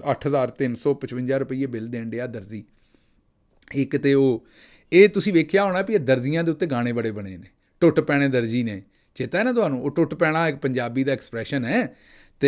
8,355 रुपये बिल देण डिया दर्जी। एक तो ये तुसीं वेख्या होना भी दर्जियां दे उत्ते गाने बड़े बने ने, टुट पैणे दर्जी ने, चेता है ना तुहानूं? वो टुट पैणा एक पंजाबी का एक्सप्रैशन है। तो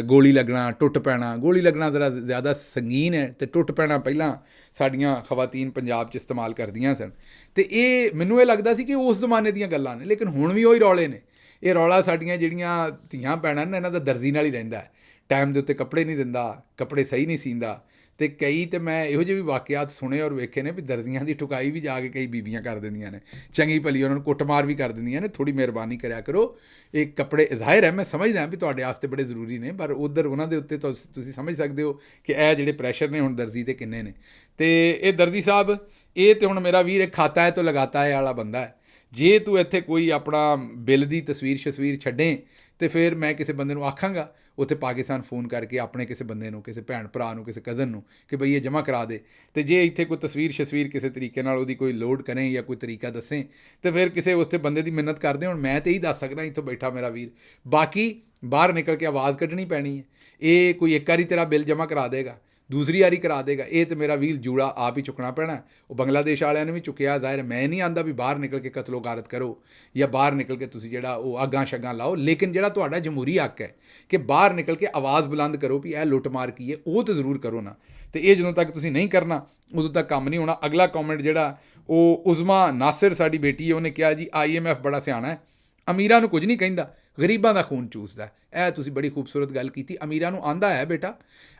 गोली लगना, टुट पैना, गोली लगना ज़रा ज़्यादा संगीन है, तो टुट पैना पहलां साड़ियां खवातीन पंजाब च इस्तेमाल करदियां सन। तो ये मैनूं ये लगदा सी कि उस जमाने दीयां गल्लां ने, लेकिन हुण भी उही रौले ने। ये रौला साड़ियां जिहड़ियां धीआं भैणां ने इन्हां दा दर्जी नाल ही रहिंदा है। टाइम दे उत्ते कपड़े नहीं दिंदा, कपड़े सही नहीं सींदा। तो कई तो मैं इहो ਜਿਹੇ भी वाकियात सुने और वेखे ने भी दर्जियां की ठुकाई भी जाके कई बीबियां कर दिंदियां ने, चंगी भली उन्होंने कुटमार भी कर दिंदियां ने। थोड़ी मेहरबानी करा करो। एक कपड़े ज़ाहिर है मैं समझदा भी तुहाडे वास्ते बड़े ज़रूरी ने, पर उधर उन्हां दे उत्ते तुसीं समझ सकदे हो कि ਇਹ ਜਿਹੜੇ ਪ੍ਰੈਸ਼ਰ ने हुण दर्जी ते किन्ने ने। तो ये दर्जी साहब ये तो हुण मेरा वीर एक खाता है तो लगाता है वाला बंदा है। जे तू इत्थे कोई अपना बिल की तस्वीर छड्डें तो फिर मैं किसी बंदे नूं आखांगा उत्थे पाकिस्तान फोन करके अपने किसी बंदे नूं, किसी भैन भरा नूं, किसी कज़न नूं कि बई ये जमा करा दे। तो जे इत्थे कोई तस्वीर किसी तरीके नाल उहदी कोई लोड करें या कोई तरीका दसें तो फिर किसी उस बंदे की मिन्नत करदे। हुण मैं तो यही दस सकदा इत्थों बैठा मेरा वीर, बाकी बाहर निकल के आवाज़ कड्ढनी पैनी है। ये कोई एक बारी तेरा बिल जमा करा देगा, दूसरी वारी करा देगा, ये तो मेरा वीर जूड़ा आप ही चुकना पैना। वो बंगलादेश वालियां ने भी चुकिया। ज़ाहिर मैं नहीं आंदा भी बाहर निकल के कतलो गारत करो या बाहर निकल के तुसीं जिहड़ा वो अग्गां शग्गां लाओ, लेकिन जिहड़ा तुहाडा जमहूरी हक है कि बाहर निकल के आवाज़ बुलंद करो भी यह लुੱਟਮਾਰ की है, वो तो ज़रूर करो ना। तो ये ਜਦੋਂ तक तुसीं नहीं करना उदों तक काम नहीं होना। अगला कॉमेंट जिहड़ा वो उज़मा नासिर साडी बेटी है, उन्हें कहा जी IMF बड़ा सियाणा है, अमीरां नूं कुਝ नहीं कहंदा, गरीबां दा खून चूसदा है। ਇਹ ਤੁਸੀਂ बड़ी खूबसूरत गल कीती। अमीरां नूं आंदा है बेटा,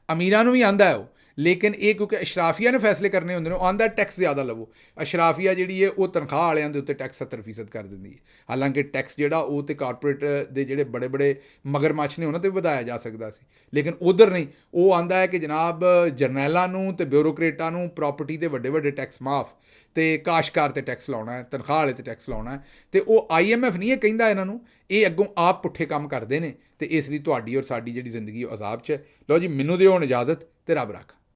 अमीरां नूं भी आंदा है वो, लेकिन ये क्योंकि अशराफिया ने फैसले करने होंगे, आंदा टैक्स ज़्यादा लवो। अशराफिया जी है वो तनख्वाह वालियां दे उत्ते टैक्स 70% कर दिंदी है। हालांकि टैक्स जिहड़ा वो तो कारपोरेट दे जिहड़े बड़े बड़े मगरमच्छ ने उन्हां ते वधाया जा सकदा सी, लेकिन उधर नहीं। वो आंदा है कि जनाब जरनैलां नूं ते ब्यूरोक्रेटां नूं प्रॉपर्टी दे वड्डे वड्डे टैक्स माफ़, तो काशकार ते टैक्स लाउणा है, तनख्वाह वाले ते टैक्स लाउणा है। तो वो IMF नहीं है कहिंदा इन्हां नूं, ये अग्गों आप पुट्ठे काम करदे ने। तो इसलिए तुहाडी और साडी जिहड़ी जिंदगी अजाब च है। लो जी, मैनूं दिओ हुण इजाजत ते रब रख।